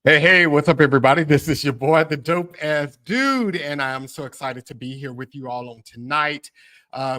Hey, what's up, everybody? This is your boy, the Dope Ass Dude, and I'm so excited to be here with you all on tonight.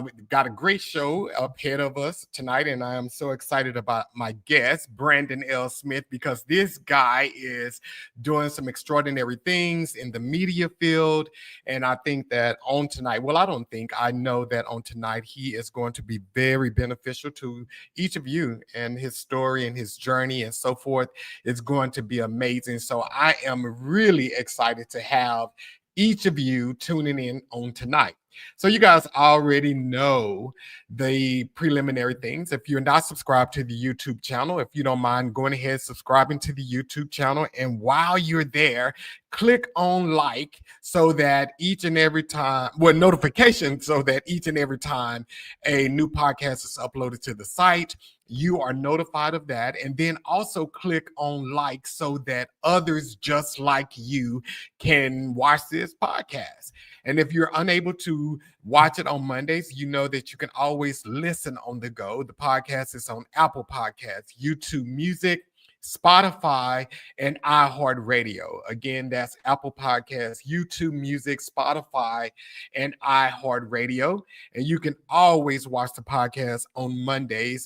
We've got a great show up ahead of us tonight, and I am so excited about my guest, Brandon L. Smith, because this guy is doing some extraordinary things in the media field. And I think that on tonight, well, I don't think, I know that on tonight, he is going to be very beneficial to each of you, and his story and his journey and so forth is going to be amazing. So I am really excited to have each of you tuning in on tonight. So you guys already know the preliminary things. If you're not subscribed to the YouTube channel, if you don't mind going ahead subscribing to the YouTube channel, and while you're there, click on like so that each and every time, well, notification so that each and every time a new podcast is uploaded to the site, you are notified of that. And then also click on like so that others just like you can watch this podcast. And if you're unable to watch it on Mondays, you know that you can always listen on the go. The podcast is on Apple Podcasts, YouTube Music, Spotify, and iHeartRadio. Again, that's Apple Podcasts, YouTube Music, Spotify, and iHeartRadio. And you can always watch the podcast on Mondays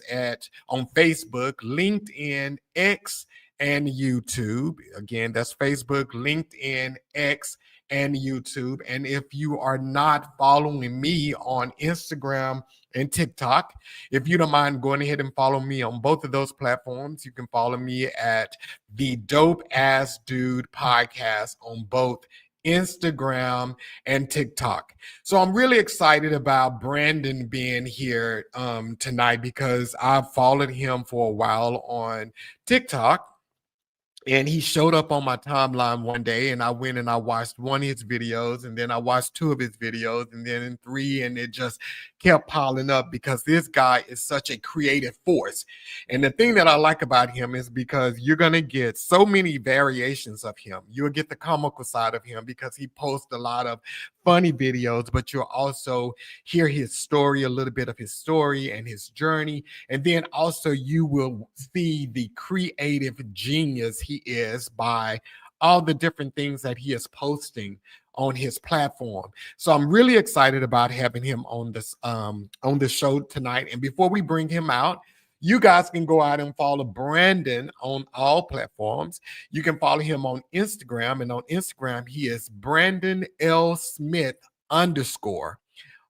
on Facebook, LinkedIn, X, and YouTube. Again, that's Facebook, LinkedIn, X, and YouTube. And if you are not following me on Instagram and TikTok, if you don't mind going ahead and follow me on both of those platforms, you can follow me at the Dope Ass Dude Podcast on both Instagram and TikTok. So I'm really excited about Brandon being here tonight because I've followed him for a while on TikTok. And he showed up on my timeline one day, and I went and I watched one of his videos, and then I watched two of his videos, and then three, and it just kept piling up because this guy is such a creative force. And the thing that I like about him is because you're going to get so many variations of him. You'll get the comical side of him because he posts a lot of funny videos, but you'll also hear his story, a little bit of his story and his journey. And then also you will see the creative genius he is by all the different things that he is posting on his platform. So I'm really excited about having him on this show tonight. And before we bring him out, you guys can go out and follow Brandon on all platforms. You can follow him on Instagram, and on Instagram he is Brandon L. Smith _.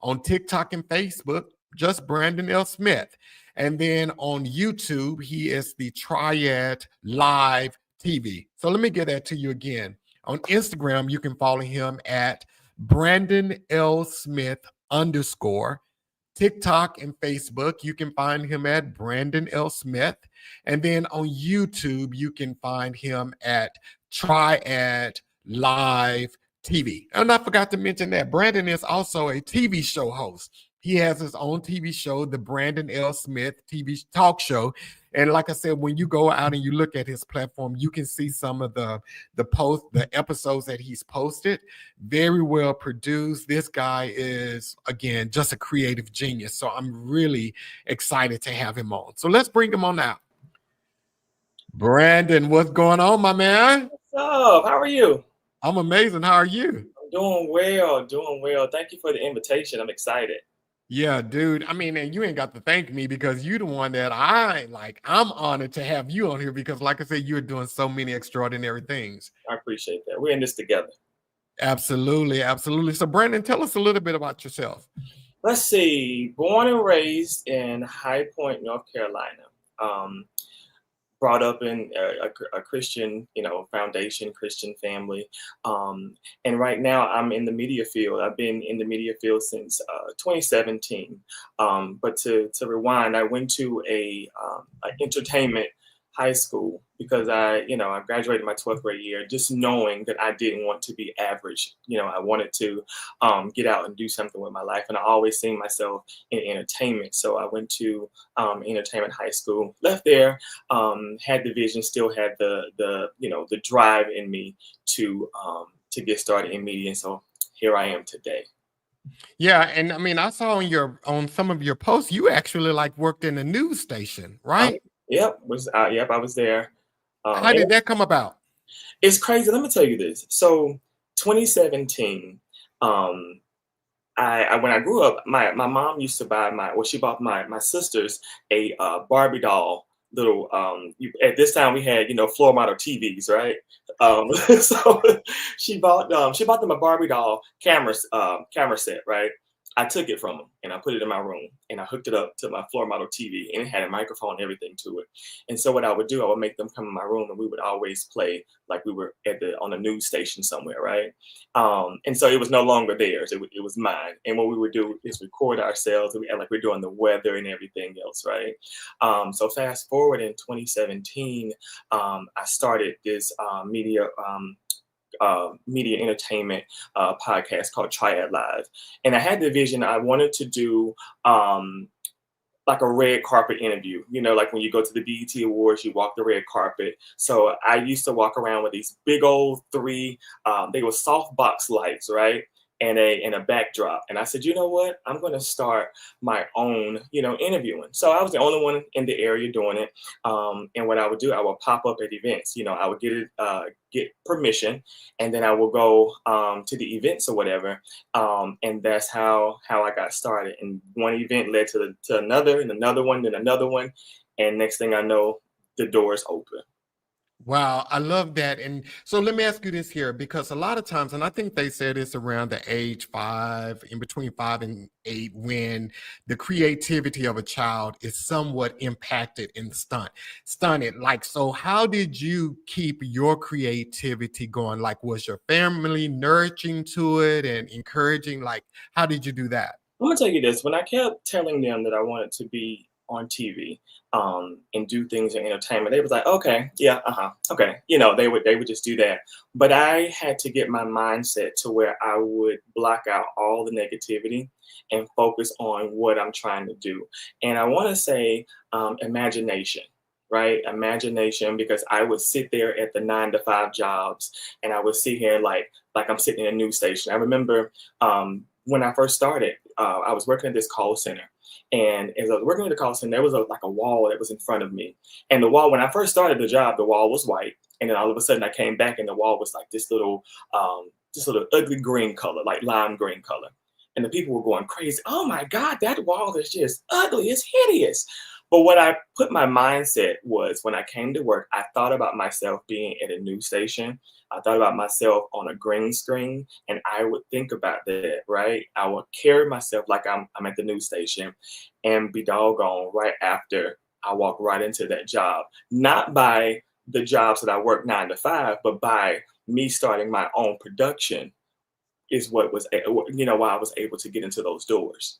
On TikTok and Facebook, just Brandon L. Smith. And then on YouTube, he is the Triad Live TV. So let me get that to you again. On Instagram, you can follow him at Brandon L. Smith _. TikTok and Facebook, you can find him at Brandon L. Smith. And then on YouTube, you can find him at Triad Live TV. And I forgot to mention that Brandon is also a TV show host. He has his own TV show, the Brandon L. Smith TV talk show. And like I said, when you go out and you look at his platform, you can see some of the episodes that he's posted. Very well produced. This guy is, again, just a creative genius. So I'm really excited to have him on. So let's bring him on now. Brandon, what's going on, my man? What's up? How are you? I'm amazing. How are you? I'm doing well, doing well. Thank you for the invitation. I'm excited. Yeah, dude. I mean, and you ain't got to thank me because you're the one that I'm honored to have you on here because, like I said, you're doing so many extraordinary things. I appreciate that. We're in this together. Absolutely, absolutely. So, Brandon, tell us a little bit about yourself. Let's see. Born and raised in High Point, North Carolina. Brought up in a Christian, foundation, Christian family. And right now I'm in the media field. I've been in the media field since 2017. But to rewind, I went to a entertainment high school because I graduated my 12th grade year, just knowing that I didn't want to be average. I wanted to get out and do something with my life. And I always seen myself in entertainment. So I went to entertainment high school, left there, had the vision, still had the drive in me to get started in media. And so here I am today. Yeah, and I mean, I saw on some of your posts, you actually worked in a news station, right? Yep, I was there. How did that come about? It's crazy. Let me tell you this. So 2017, um, I when I grew up, my mom used to buy she bought my sisters a Barbie doll. Little at this time we had floor model TVs, right? So she bought them a Barbie doll camera set, right? I took it from them and I put it in my room and I hooked it up to my floor model TV and it had a microphone and everything to it. And so what I would do, I would make them come in my room and we would always play like we were on a news station somewhere, right? And so it was no longer theirs; it was mine. And what we would do is record ourselves, and we act like we're doing the weather and everything else, right? So fast forward in 2017, I started this media entertainment podcast called Triad Live. And I had the vision I wanted to do like a red carpet interview. Like when you go to the BET Awards, you walk the red carpet. So I used to walk around with these big old three, they were soft box lights, right? And a backdrop. And I said, you know what? I'm going to start my own, interviewing. So I was the only one in the area doing it. And what I would do, I would pop up at events. I would get permission, and then I will go to the events or whatever. And that's how I got started. And one event led to another, and another one, then another one. And next thing I know, the doors open. Wow, I love that. And so let me ask you this here, because a lot of times, and I think they said it's around the age 5, in between 5 and 8, when the creativity of a child is somewhat impacted and stunted. Like, so how did you keep your creativity going? Like, was your family nurturing to it and encouraging? Like, how did you do that? I'm gonna tell you this. When I kept telling them that I wanted to be on TV and do things in entertainment, they was like, okay, yeah, okay. They would just do that. But I had to get my mindset to where I would block out all the negativity and focus on what I'm trying to do. And I want to say imagination. Right? Imagination, because I would sit there at the 9 to 5 jobs and I would sit here like I'm sitting in a news station. I remember when I first started, I was working at this call center. And as I was working at the call center, there was like a wall that was in front of me. And the wall, when I first started the job, the wall was white. And then all of a sudden I came back and the wall was like this little ugly green color, like lime green color. And the people were going crazy. Oh my God, that wall is just ugly. It's hideous. But what I put my mindset was, when I came to work, I thought about myself being at a news station. I thought about myself on a green screen, and I would think about that, right? I would carry myself like I'm at the news station and be doggone right after I walk right into that job. Not by the jobs that I work 9 to 5, but by me starting my own production is what was, why I was able to get into those doors.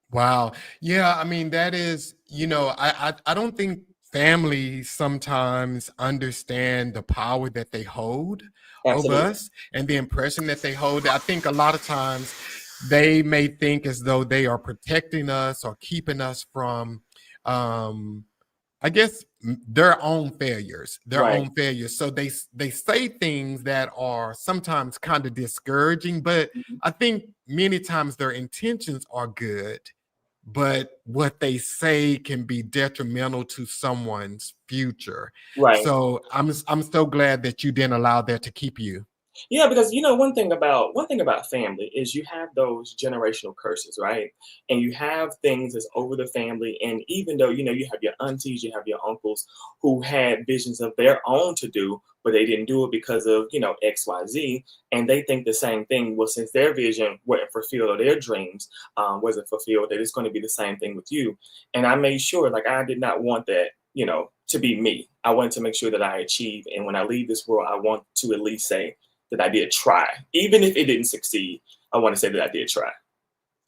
Wow. Yeah, I mean, that is, I don't think families sometimes understand the power that they hold over Absolutely. us and the impression that they hold. I think a lot of times they may think as though they are protecting us or keeping us from I guess their own failures, Right. So they say things that are sometimes kind of discouraging, but Mhm. I think many times their intentions are good, but what they say can be detrimental to someone's future. Right. So I'm so glad that you didn't allow that to keep you. Yeah, because one thing about family is you have those generational curses, right? And you have things that's over the family. And even though you have your aunties, you have your uncles who had visions of their own to do, but they didn't do it because of XYZ, and they think the same thing. Well, since their vision wasn't fulfilled or their dreams wasn't fulfilled, that it's going to be the same thing with you. And I made sure, like, I did not want that, to be me. I wanted to make sure that I achieve, and when I leave this world, I want to at least say that I did try. Even if it didn't succeed, I want to say that I did try.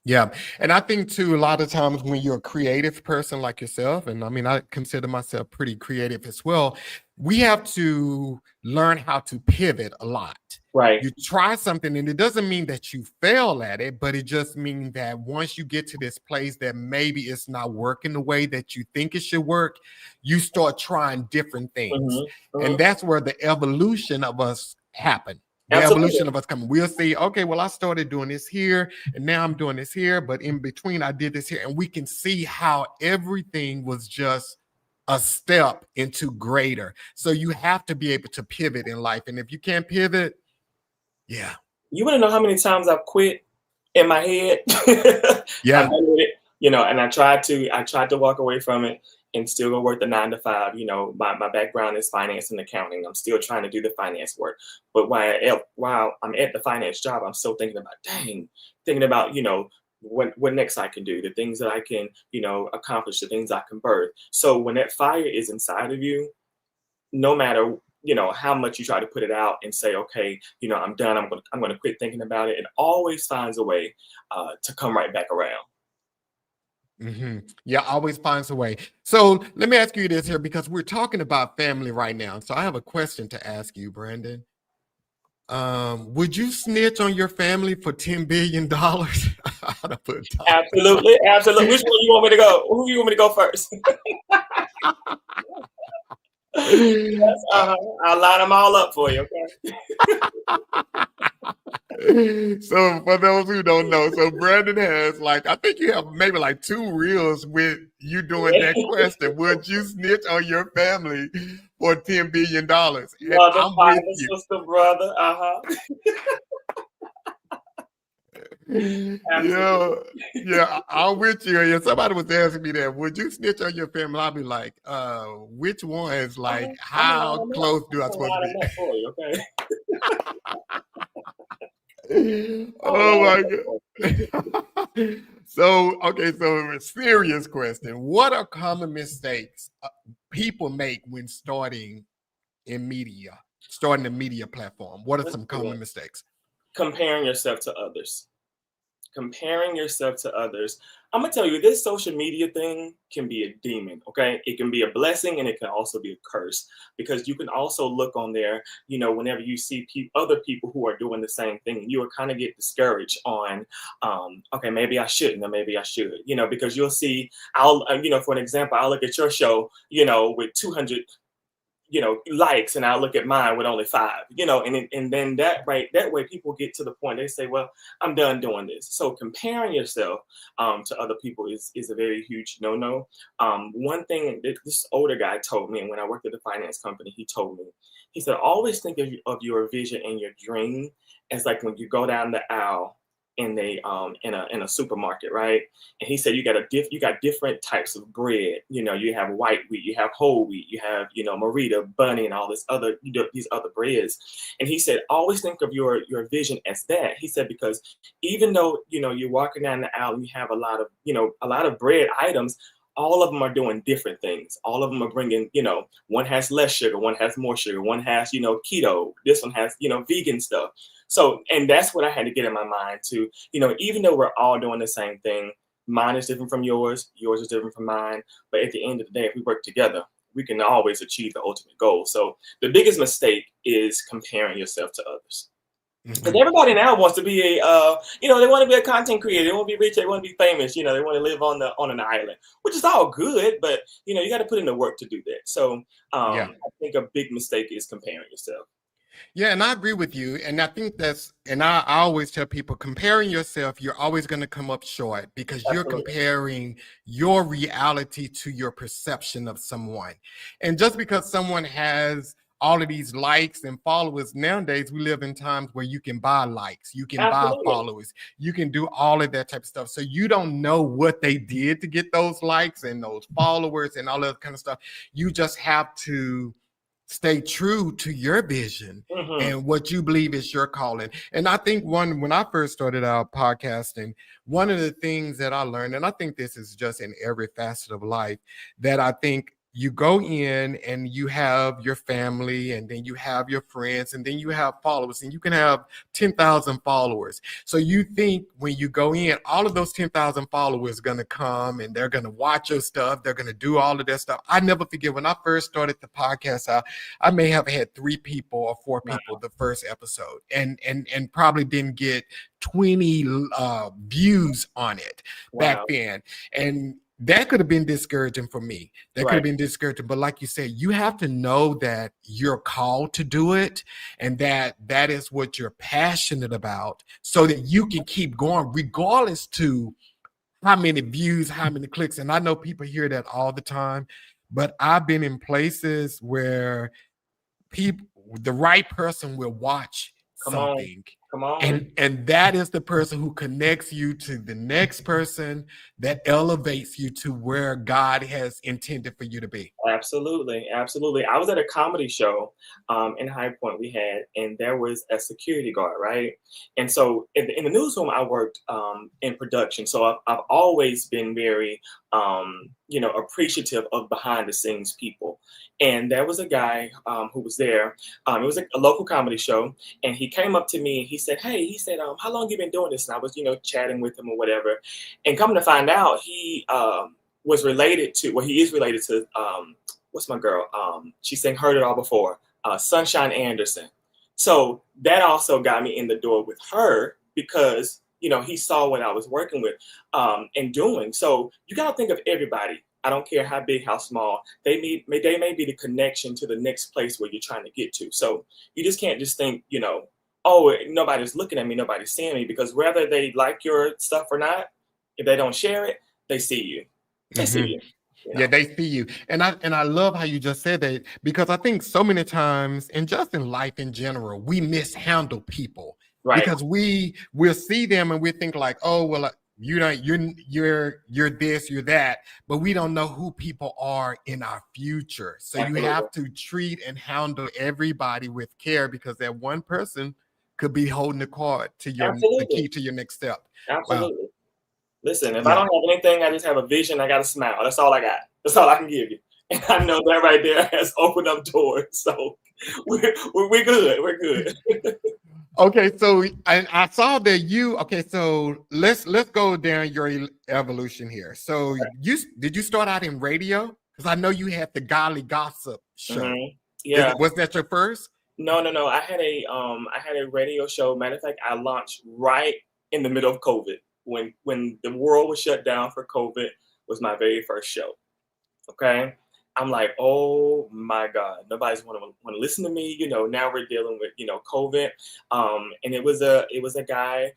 Yeah. And I think too, a lot of times when you're a creative person like yourself, and I mean, I consider myself pretty creative as well, we have to learn how to pivot a lot. Right. You try something and it doesn't mean that you fail at it, but it just means that once you get to this place that maybe it's not working the way that you think it should work, you start trying different things. And that's where the evolution of us happen. The Absolutely. evolution of us coming. We'll see, okay, well, I started doing this here and now I'm doing this here, but in between I did this here. And we can see how everything was just a step into greater. So you have to be able to pivot in life. And if you can't pivot, yeah. You want to know how many times I've quit in my head? Yeah. I'm done with it, and I tried to walk away from it and still go work the 9 to 5. My background is finance and accounting. I'm still trying to do the finance work. But while I'm at the finance job, I'm still thinking about, what next I can do, the things that I can, accomplish, the things I can birth. So when that fire is inside of you, no matter how much you try to put it out and say, okay, I'm done, I'm going to quit thinking about it, it always finds a way to come right back around. Yeah, always finds a way. So let me ask you this here, because we're talking about family right now. So I have a question to ask you, Brandon. Would you snitch on your family for $10 billion? Absolutely. Which one you want me to go? Who you want me to go first? Yes, I'll line them all up for you, okay? So for those who don't know, so Brandon has I think you have maybe 2 reels with you doing that question. Would you snitch on your family for $10 billion? Mother, father, sister, brother, Yeah, I'm with you. Yeah, somebody was asking me that. Would you snitch on your family? I'll be like, which ones? How close do I supposed to be? For you, okay? Oh my God. So a serious question. What are common mistakes people make when starting a media platform? What are some common mistakes? Comparing yourself to others. I'm gonna tell you, this social media thing can be a demon. Okay, it can be a blessing and it can also be a curse, because you can also look on there, whenever you see other people who are doing the same thing, you will kind of get discouraged on, okay, maybe I shouldn't, or maybe I should, because you'll see, for an example, I'll look at your show, with 200 likes, and I'll look at mine with only 5, and then that way people get to the point, they say, well, I'm done doing this. So comparing yourself to other people is a very huge no-no. One thing that this older guy told me, and when I worked at the finance company, he told me, he said, always think of your vision and your dream as like when you go down the aisle in a supermarket, right? And he said you got different types of bread. You have white wheat, you have whole wheat, you have Merita, bunny, and all these other breads. And he said always think of your vision as that. He said because even though you're walking down the aisle and you have a lot of bread items, all of them are doing different things. All of them are bringing, one has less sugar, one has more sugar, one has, keto, this one has, vegan stuff. So, and that's what I had to get in my mind too. Even though we're all doing the same thing, mine is different from yours is different from mine. But at the end of the day, if we work together, we can always achieve the ultimate goal. So the biggest mistake is comparing yourself to others. Because everybody now wants to be they want to be a content creator. They want to be rich. They want to be famous. They want to live on an island, which is all good. But you got to put in the work to do that. So I think a big mistake is comparing yourself. Yeah, and I agree with you. And I think I always tell people, comparing yourself, you're always going to come up short, because you're comparing your reality to your perception of someone. And just because someone has all of these likes and followers, nowadays we live in times where you can buy likes, you can buy followers, you can do all of that type of stuff. So you don't know what they did to get those likes and those followers and all that kind of stuff. You just have to stay true to your vision and what you believe is your calling. And I think when I first started out podcasting, one of the things that I learned, and I think this is just in every facet of life, that I think you go in and you have your family, and then you have your friends, and then you have followers, and you can have 10,000 followers. So you think when you go in, all of those 10,000 followers are going to come and they're going to watch your stuff. They're going to do all of that stuff. I never forget when I first started the podcast out, I may have had 3 people or 4 people the first episode, and probably didn't get 20 views on it back then. And that could have been discouraging for me. That could have been discouraging. But like you said, you have to know that you're called to do it, and that is what you're passionate about, so that you can keep going regardless to how many views, how many clicks. And I know people hear that all the time, but I've been in places where people, the right person will watch Come on. something, Come on. and that is the person who connects you to the next person, that elevates you to where God has intended for you to be. Absolutely, absolutely. I was at a comedy show in High Point we had, and there was a security guard, right? And so in the newsroom, I worked in production, so I've always been very, appreciative of behind the scenes people. And there was a guy who was there. It was a local comedy show, and he came up to me and he said, "Hey," he said, "how long you been doing this?" And I was, chatting with him or whatever. And coming to find out, he was related to, well, he is related to, what's my girl? She sang Heard It All Before, Sunshine Anderson. So that also got me in the door with her because, he saw what I was working with and doing. So you got to think of everybody. I don't care how big, how small. They may be the connection to the next place where you're trying to get to. So you just can't just think, oh, nobody's looking at me, nobody's seeing me, because whether they like your stuff or not, if they don't share it, they see you. They see you. Yeah, they see you. And I love how you just said that, because I think so many times, and just in life in general, we mishandle people. Right. Because we'll see them and we think like, oh, well, you're this, you're that, but we don't know who people are in our future. So Absolutely. You have to treat and handle everybody with care, because that one person could be holding the card to the key to your next step. Absolutely. Wow. Listen, if Yeah. I don't have anything, I just have a vision. I got a smile. That's all I got. That's all I can give you. And I know that right there has opened up doors. So we're good. We're good. Okay, so I saw that okay, so let's go down your evolution here. So did you start out in radio? Because I know you had the Godly Gossip show. Mm-hmm. Yeah. Was that your first? No. I had a radio show. Matter of fact, I launched right in the middle of COVID. When the world was shut down for COVID, was my very first show. Okay. I'm like, oh my God, nobody's want to listen to me. Now we're dealing with, COVID. And it was a guy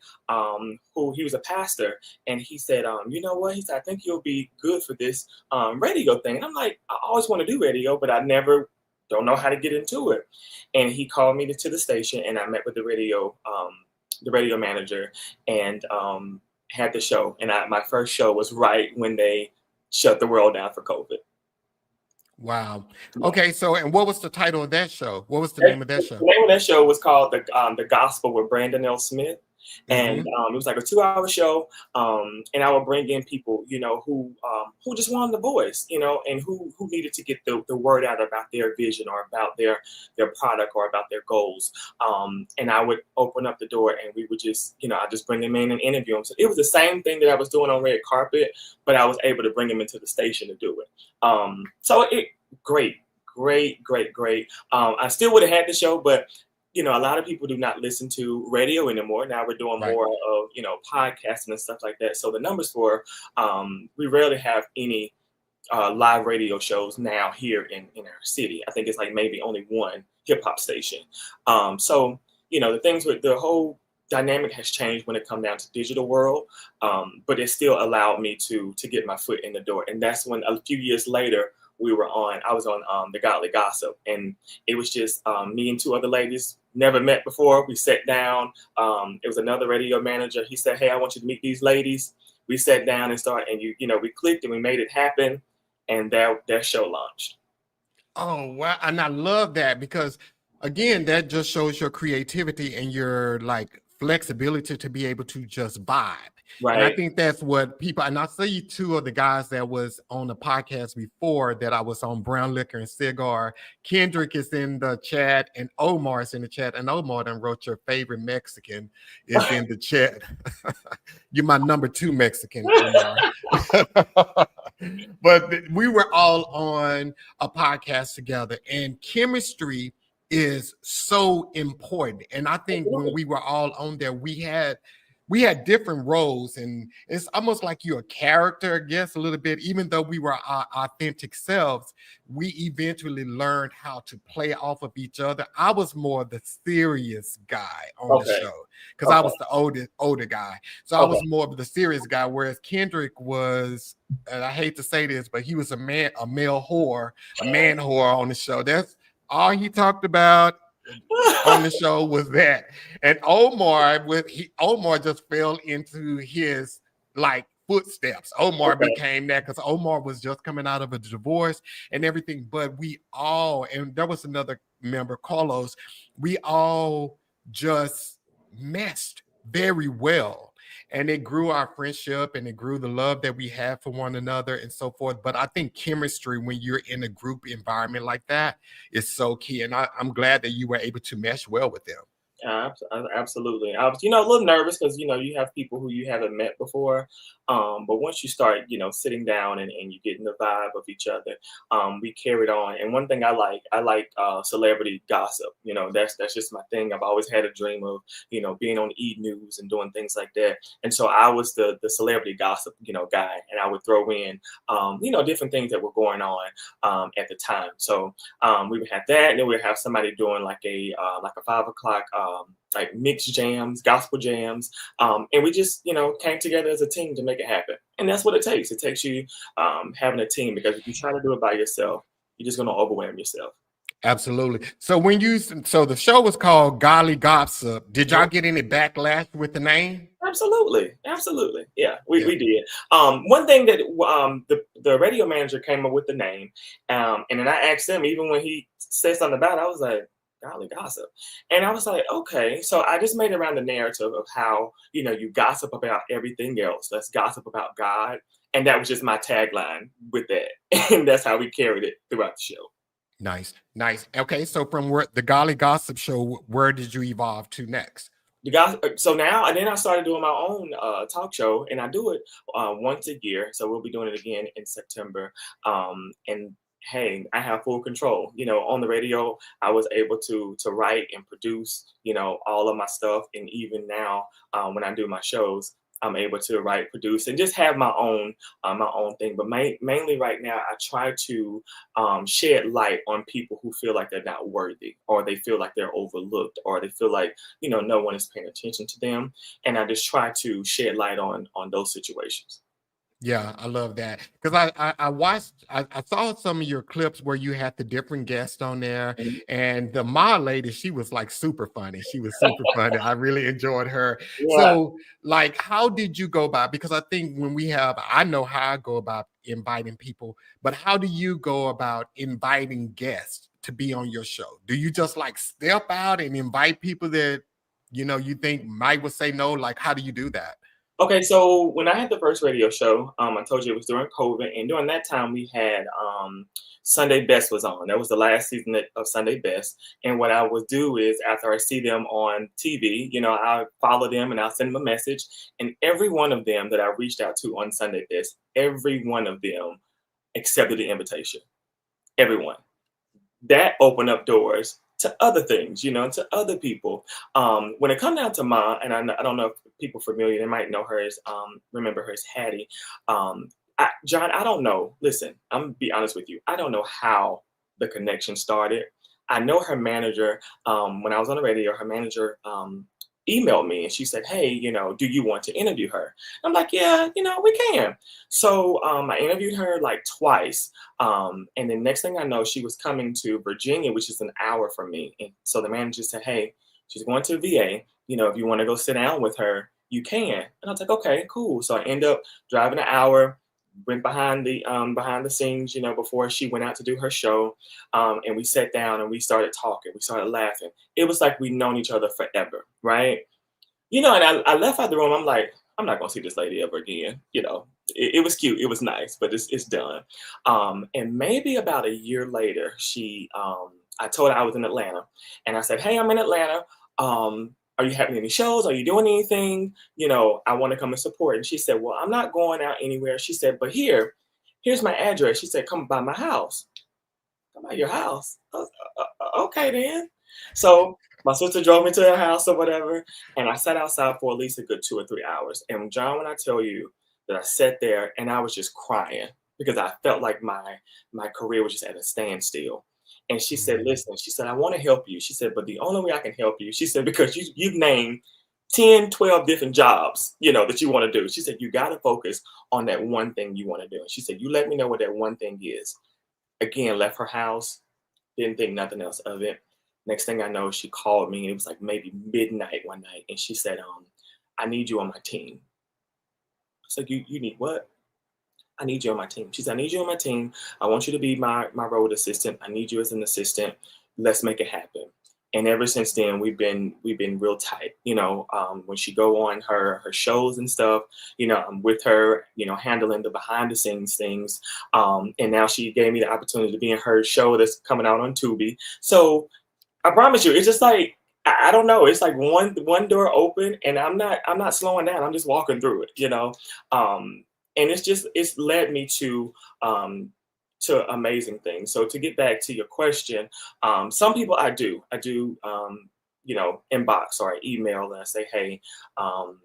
who, he was a pastor, and he said, you know what? He said, I think you'll be good for this radio thing. And I'm like, I always want to do radio, but I never don't know how to get into it. And he called me to the station, and I met with the radio manager, and had the show. And my first show was right when they shut the world down for COVID. Wow. Okay. So, and what was the title of that show? What was the name of that show? The name of that show was called The Gospel with Brandon L. Smith. And it was like a 2-hour show. And I would bring in people, who just wanted the voice, and who needed to get the word out about their vision or about their product or about their goals. And I would open up the door, and we would just, I just bring them in and interview them. So it was the same thing that I was doing on Red Carpet, but I was able to bring them into the station to do it. So great. I still would have had the show, but a lot of people do not listen to radio anymore. Now we're doing more of, podcasting and stuff like that. So the numbers for, we rarely have any live radio shows now here in our city. I think it's like maybe only one hip hop station. So, the things with the whole dynamic has changed when it comes down to digital world. But it still allowed me to get my foot in the door. And that's when a few years later, I was on the Godly Gossip, and it was just me and 2 other ladies, never met before. We sat down. It was another radio manager. He said, "Hey, I want you to meet these ladies." We sat down and started, and we clicked, and we made it happen, and their show launched. Oh, wow. And I love that, because again, that just shows your creativity and your flexibility to be able to just vibe. Right. And I think that's what people, and I see 2 of the guys that was on the podcast before that I was on, Brown Liquor and Cigar. Kendrick is in the chat, and Omar is in the chat. And Omar then wrote, your favorite Mexican is in the chat. You're my number 2 Mexican, Omar. But we were all on a podcast together, and chemistry is so important. And I think when we were all on there, we had we had different roles, and it's almost like you're a character, I guess, a little bit. Even though we were our authentic selves, we eventually learned how to play off of each other. I was more the serious guy on the Okay. show because I Okay. was the older guy. So I Okay. was more of the serious guy, whereas Kendrick was, and I hate to say this, but he was a male whore, a man whore on the show. That's all he talked about on the show was that. And Omar just fell into his like footsteps. Omar Okay. became that because Omar was just coming out of a divorce and everything. But we all, and there was another member, Carlos, we all just meshed very well. And it grew our friendship and it grew the love that we have for one another and so forth. But I think chemistry, when you're in a group environment like that, is so key. And I'm glad that you were able to mesh well with them. Absolutely. I was, a little nervous because, you have people who you haven't met before. But once you start, sitting down and you getting the vibe of each other, we carried on. And one thing I like celebrity gossip. That's just my thing. I've always had a dream of, being on E! News and doing things like that. And so I was the celebrity gossip, guy, and I would throw in, different things that were going on at the time. So we would have that, and then we'd have somebody doing like a 5 o'clock like mixed jams, gospel jams, and we just came together as a team to make it happen. And that's what it takes. It takes you having a team, because if you try to do it by yourself, you're just going to overwhelm yourself. Absolutely. So so the show was called Golly Gossip. Did y'all get any backlash with the name? Absolutely. Yeah, we did. One thing that the radio manager came up with the name, and then I asked him, even when he said something about it, I was like, golly gossip. And I was like, okay. So I just made around the narrative of how, you gossip about everything else. Let's gossip about God. And that was just my tagline with that. And that's how we carried it throughout the show. Nice. Okay, so from the Golly Gossip show, where did you evolve to next? So now, and then I started doing my own talk show, and I do it once a year. So we'll be doing it again in September. And hey, I have full control. On the radio, I was able to write and produce, all of my stuff. And even now, when I do my shows, I'm able to write, produce, and just have my own thing. But mainly right now, I try to shed light on people who feel like they're not worthy, or they feel like they're overlooked, or they feel like no one is paying attention to them. And I just try to shed light on those situations. Yeah, I love that because I watched, I saw some of your clips where you had the different guests on there, Mhm. and the Ma lady, she was like super funny. She was super funny. I really enjoyed her. Yeah. So, like, how did you go about? Because I think I know how I go about inviting people, but how do you go about inviting guests to be on your show? Do you just like step out and invite people that you think might would say no? Like, how do you do that? Okay, so when I had the first radio show, I told you it was during COVID, and during that time we had Sunday Best was on. That was the last season of Sunday Best. And what I would do is, after I see them on TV, I follow them and I'll send them a message. And every one of them that I reached out to on Sunday Best, every one of them accepted the invitation. Everyone. That opened up doors to other things, to other people. When it comes down to Ma, and I don't know if people familiar, they might know her as, remember her as Hattie. John, I don't know. Listen, I'm gonna be honest with you. I don't know how the connection started. I know her manager, when I was on the radio, her manager emailed me and she said, hey, do you want to interview her? I'm like, yeah, we can. So I interviewed her like twice. And then next thing I know, she was coming to Virginia, which is an hour from me. And so the manager said, hey, she's going to VA. If you want to go sit down with her, you can. And I was like, okay, cool. So I end up driving an hour, went behind the scenes, before she went out to do her show. And we sat down and we started talking. We started laughing. It was like we'd known each other forever, right? And I left out the room. I'm like, I'm not gonna see this lady ever again. It was cute. It was nice, but it's done. And maybe about a year later, I told her I was in Atlanta, and I said, hey, I'm in Atlanta. Are you having any shows? Are you doing anything? I want to come and support. And she said, well, I'm not going out anywhere. She said, but here's my address. She said, come by my house. Come by your house. I was, okay then. So My sister drove me to her house or whatever, and I sat outside for at least a good 2 or 3 hours. And John, when I tell you that I sat there and I was just crying because I felt like my career was just at a standstill. And she said, Mhm. "Listen," she said, "I want to help you." She said, "But the only way I can help you," she said, "because you've named 10, 12 different jobs, that you want to do." She said, "You got to focus on that one thing you want to do." And she said, "You let me know what that one thing is." Again, left her house, didn't think nothing else of it. Next thing I know, she called me, and it was like maybe midnight one night, and she said, "I need you on my team." I said, "You need what?" "I need you on my team." She said, "I need you on my team. I want you to be my road assistant. I need you as an assistant. Let's make it happen." And ever since then, we've been real tight. When she go on her shows and stuff, I'm with her, handling the behind the scenes things. And now she gave me the opportunity to be in her show that's coming out on Tubi. So I promise you, it's just like I don't know. It's like one door open, and I'm not slowing down. I'm just walking through it. Um, and it's led me um, to amazing things. So to get back to your question, some people I do inbox or I email and I say, "Hey, um,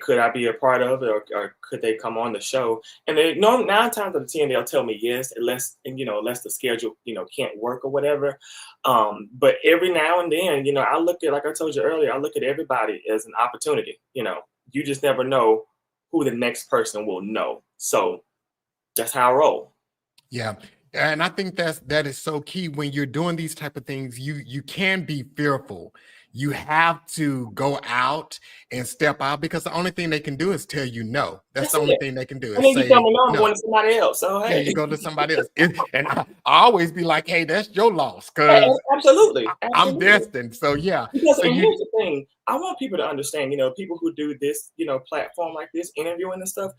could I be a part of it, or could they come on the show?" And they no 9 times out of 10 they'll tell me yes, unless the schedule can't work or whatever. But every now and then, I look at, like I told you earlier, I look at everybody as an opportunity. You just never know who the next person will know. So that's how I roll. Yeah. And I think that is so key when you're doing these type of things. You can be fearful. You have to go out and step out because the only thing they can do is tell you no. That's That's the only it. thing they can do And is then you tell say me no, I'm no. going to somebody else. So Yeah, hey, you go to somebody else. And I always be like, hey, that's your loss because absolutely, I'm absolutely. destined. So yeah. Because, So and you here's the thing, I want people to understand, people who do this, platform like this, interviewing and stuff,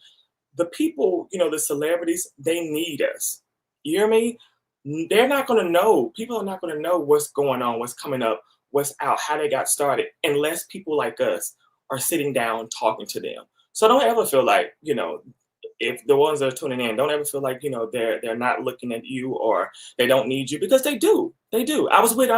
the people, the celebrities, they need us. You hear me? They're not going to know. People are not going to know what's going on, what's coming up, what's out, how they got started, unless people like us are sitting down talking to them. So don't ever feel like, if the ones that are tuning in, don't ever feel like, they're not looking at you or they don't need you, because they do. They do. I was with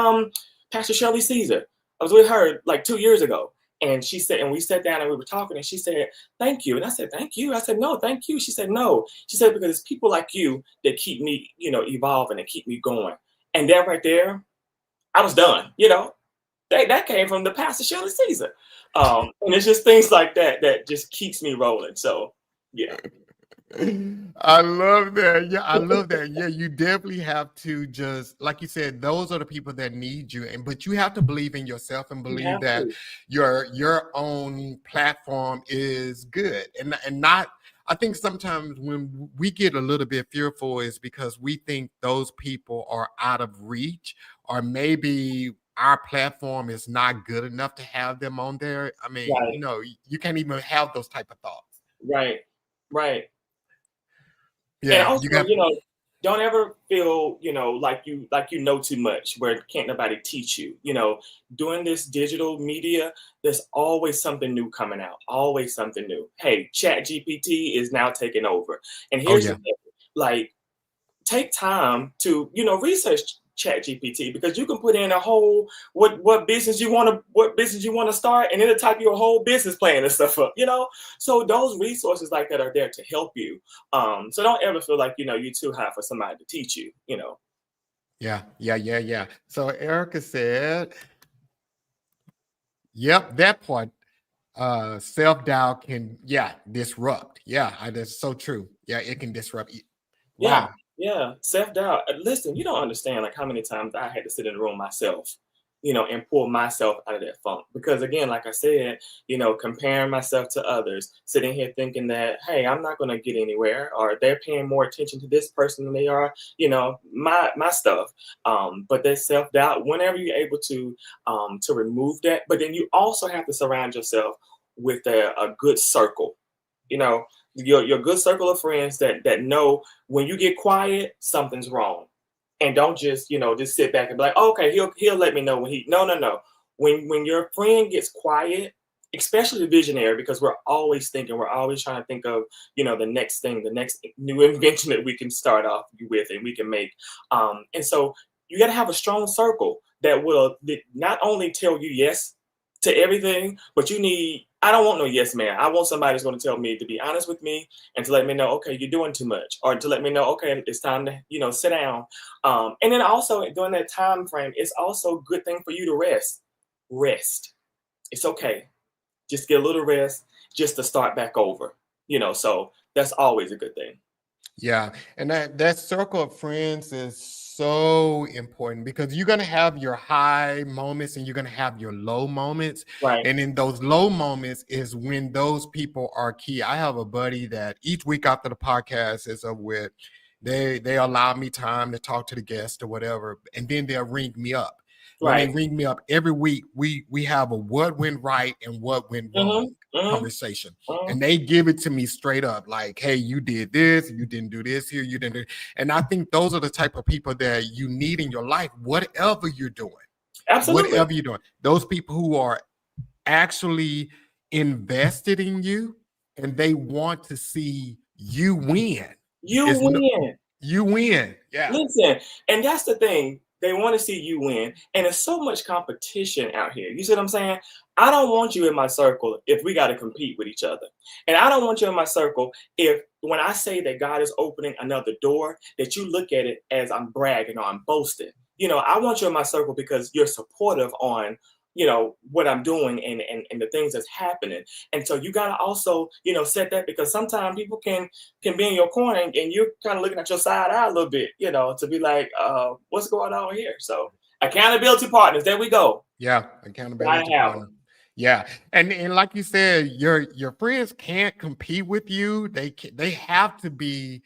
Pastor Shirley Caesar. I was with her like 2 years ago. And she said, and we sat down and we were talking, and she said, "Thank you." And I said, "Thank you." I said, "No, thank you." She said, "No." She said, "Because it's people like you that keep me, evolving and keep me going." And that right there, I was done. That came from the Pastor Shirley Caesar. And it's just things like that that just keeps me rolling. So yeah. I love that. Yeah, I love that. Yeah, you definitely have to just, like you said, those are the people that need you. And but you have to believe in yourself and You believe have that to. your own platform is good. And not I think sometimes when we get a little bit fearful is because we think those people are out of reach, or maybe our platform is not good enough to have them on there. I mean, Right, you can't even have those type of thoughts. right, right. And Yeah, you also, got don't ever feel, like you know too much where can't nobody teach you. Doing this digital media, there's always something new coming out, always something new. Hey, Chat GPT is now taking over. And oh here's the yeah. thing, like, take time to research chat gpt, because you can put in a whole what business you want to start, and it'll type you a whole business plan and stuff up. So those resources like that are there to help you. So don't ever feel like you're too high for somebody to teach you. Yeah, yeah, yeah, yeah. So Erica said, "Yep, that part. Self-doubt can, yeah, disrupt. Yeah, that's so true. Yeah, it can disrupt. Yeah, Wow. yeah, self-doubt. Listen, you don't understand like how many times I had to sit in the room myself, and pull myself out of that funk. Because again, like I said, comparing myself to others, sitting here thinking that, hey, I'm not gonna get anywhere, or they're paying more attention to this person than they are, my stuff. But that self-doubt, whenever you're able to remove that, but then you also have to surround yourself with a good circle, you know, your good circle of friends that know when you get quiet, something's wrong. And don't just sit back and be like, oh, okay, he'll let me know when he no, no, no. When your friend gets quiet, especially the visionary, because we're always thinking, we're always trying to think of, the next thing, the next new invention that we can start off with and we can make. And so you gotta have a strong circle. that will not only tell you yes to everything, but I don't want no yes man. I want somebody that's going to tell me to be honest with me and to let me know, okay, you're doing too much, or to let me know, okay, it's time to, sit down. And then also during that time frame, it's also a good thing for you to rest. Rest. It's okay. Just get a little rest just to start back over, so that's always a good thing. Yeah, and that circle of friends is so important because you're gonna have your high moments and you're gonna have your low moments. Right. And in those low moments is when those people are key. I have a buddy that each week after the podcast is up with, they allow me time to talk to the guest or whatever, and then they'll ring me up. When they Right. ring me up every week, we have a what went right and what went wrong Mm-hmm. Mm-hmm. conversation. Mm-hmm. And they give it to me straight up, like, hey, you did this, you didn't do this here, you didn't do. And I think those are the type of people that you need in your life, whatever you're doing. Absolutely. Whatever you're doing. Those people who are actually invested in you and they want to see you win. You win. You win. Yeah. Listen, and that's the thing. They want to see you win. And there's so much competition out here. You see what I'm saying? I don't want you in my circle if we got to compete with each other. And I don't want you in my circle if when I say that God is opening another door, that you look at it as I'm bragging or I'm boasting. I want you in my circle because you're supportive on, what I'm doing and the things that's happening. And so you gotta also, set that because sometimes people can be in your corner and you're kind of looking at your side eye a little bit, to be like, what's going on here? So accountability partners, there we go. Yeah, accountability partner. Yeah, and like you said, your friends can't compete with you. They have to be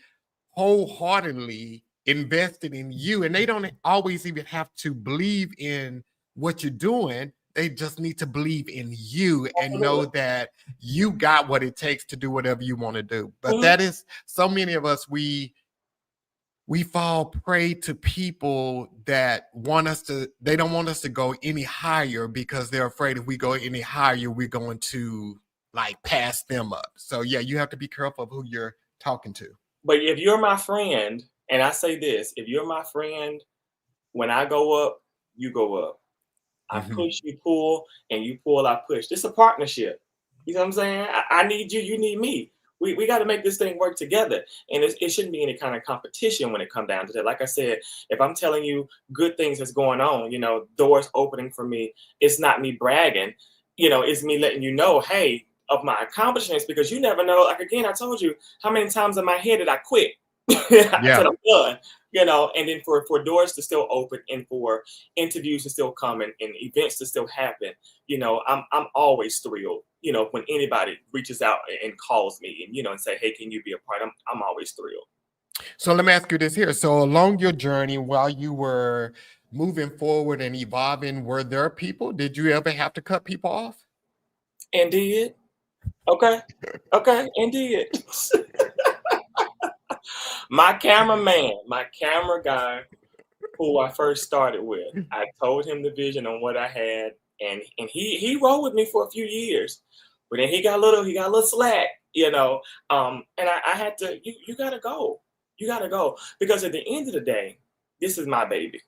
wholeheartedly invested in you, and they don't always even have to believe in what you're doing. They just need to believe in you and know that you got what it takes to do whatever you want to do. But that is so many of us, we fall prey to people that they don't want us to go any higher because they're afraid if we go any higher, we're going to like pass them up. So yeah, you have to be careful of who you're talking to. But if you're my friend, and I say this, if you're my friend, when I go up, you go up. I push, you pull, and you pull, I push. It's a partnership. You know what I'm saying? I need you, you need me. We got to make this thing work together. And it shouldn't be any kind of competition when it comes down to that. Like I said, if I'm telling you good things that's going on, doors opening for me, it's not me bragging, it's me letting you know, hey, of my accomplishments, because you never know. Like, again, I told you how many times in my head did I quit? I said I'm done. And then for doors to still open and for interviews to still come and events to still happen, I'm always thrilled, when anybody reaches out and calls me and say, hey, can you be a part? I'm always thrilled. So let me ask you this here. So along your journey, while you were moving forward and evolving, were there people, did you ever have to cut people off? And did. Okay. And did. My cameraman, my camera guy, who I first started with, I told him the vision on what I had, and he rolled with me for a few years, but then he got a little slack, and I had to, you gotta go, because at the end of the day, this is my baby,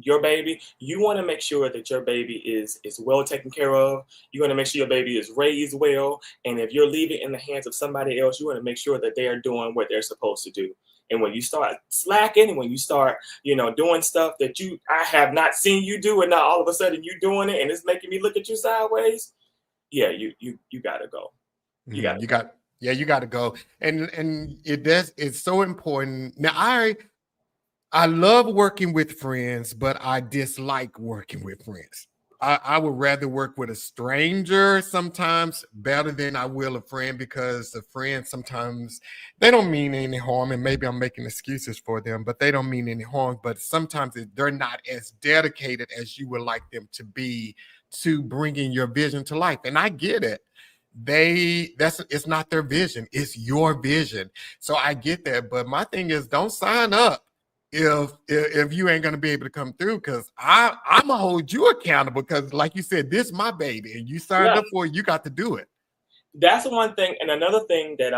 your baby. You want to make sure that your baby is well taken care of. You want to make sure your baby is raised well, and if you're leaving in the hands of somebody else, you want to make sure that they are doing what they're supposed to do. And when you start slacking, when you start, doing stuff that I have not seen you do, and now all of a sudden you doing it, and it's making me look at you sideways, yeah, you gotta go. You gotta go. And it's so important. Now I love working with friends, but I dislike working with friends. I would rather work with a stranger sometimes better than I will a friend, because the friends sometimes they don't mean any harm, and maybe I'm making excuses for them, but they don't mean any harm. But sometimes they're not as dedicated as you would like them to be to bringing your vision to life. And I get it. It's not their vision, it's your vision. So I get that. But my thing is, don't sign up if you ain't gonna be able to come through, because I'm gonna hold you accountable, because like you said, this is my baby and you signed up for it, you got to do it. That's one thing. And another thing that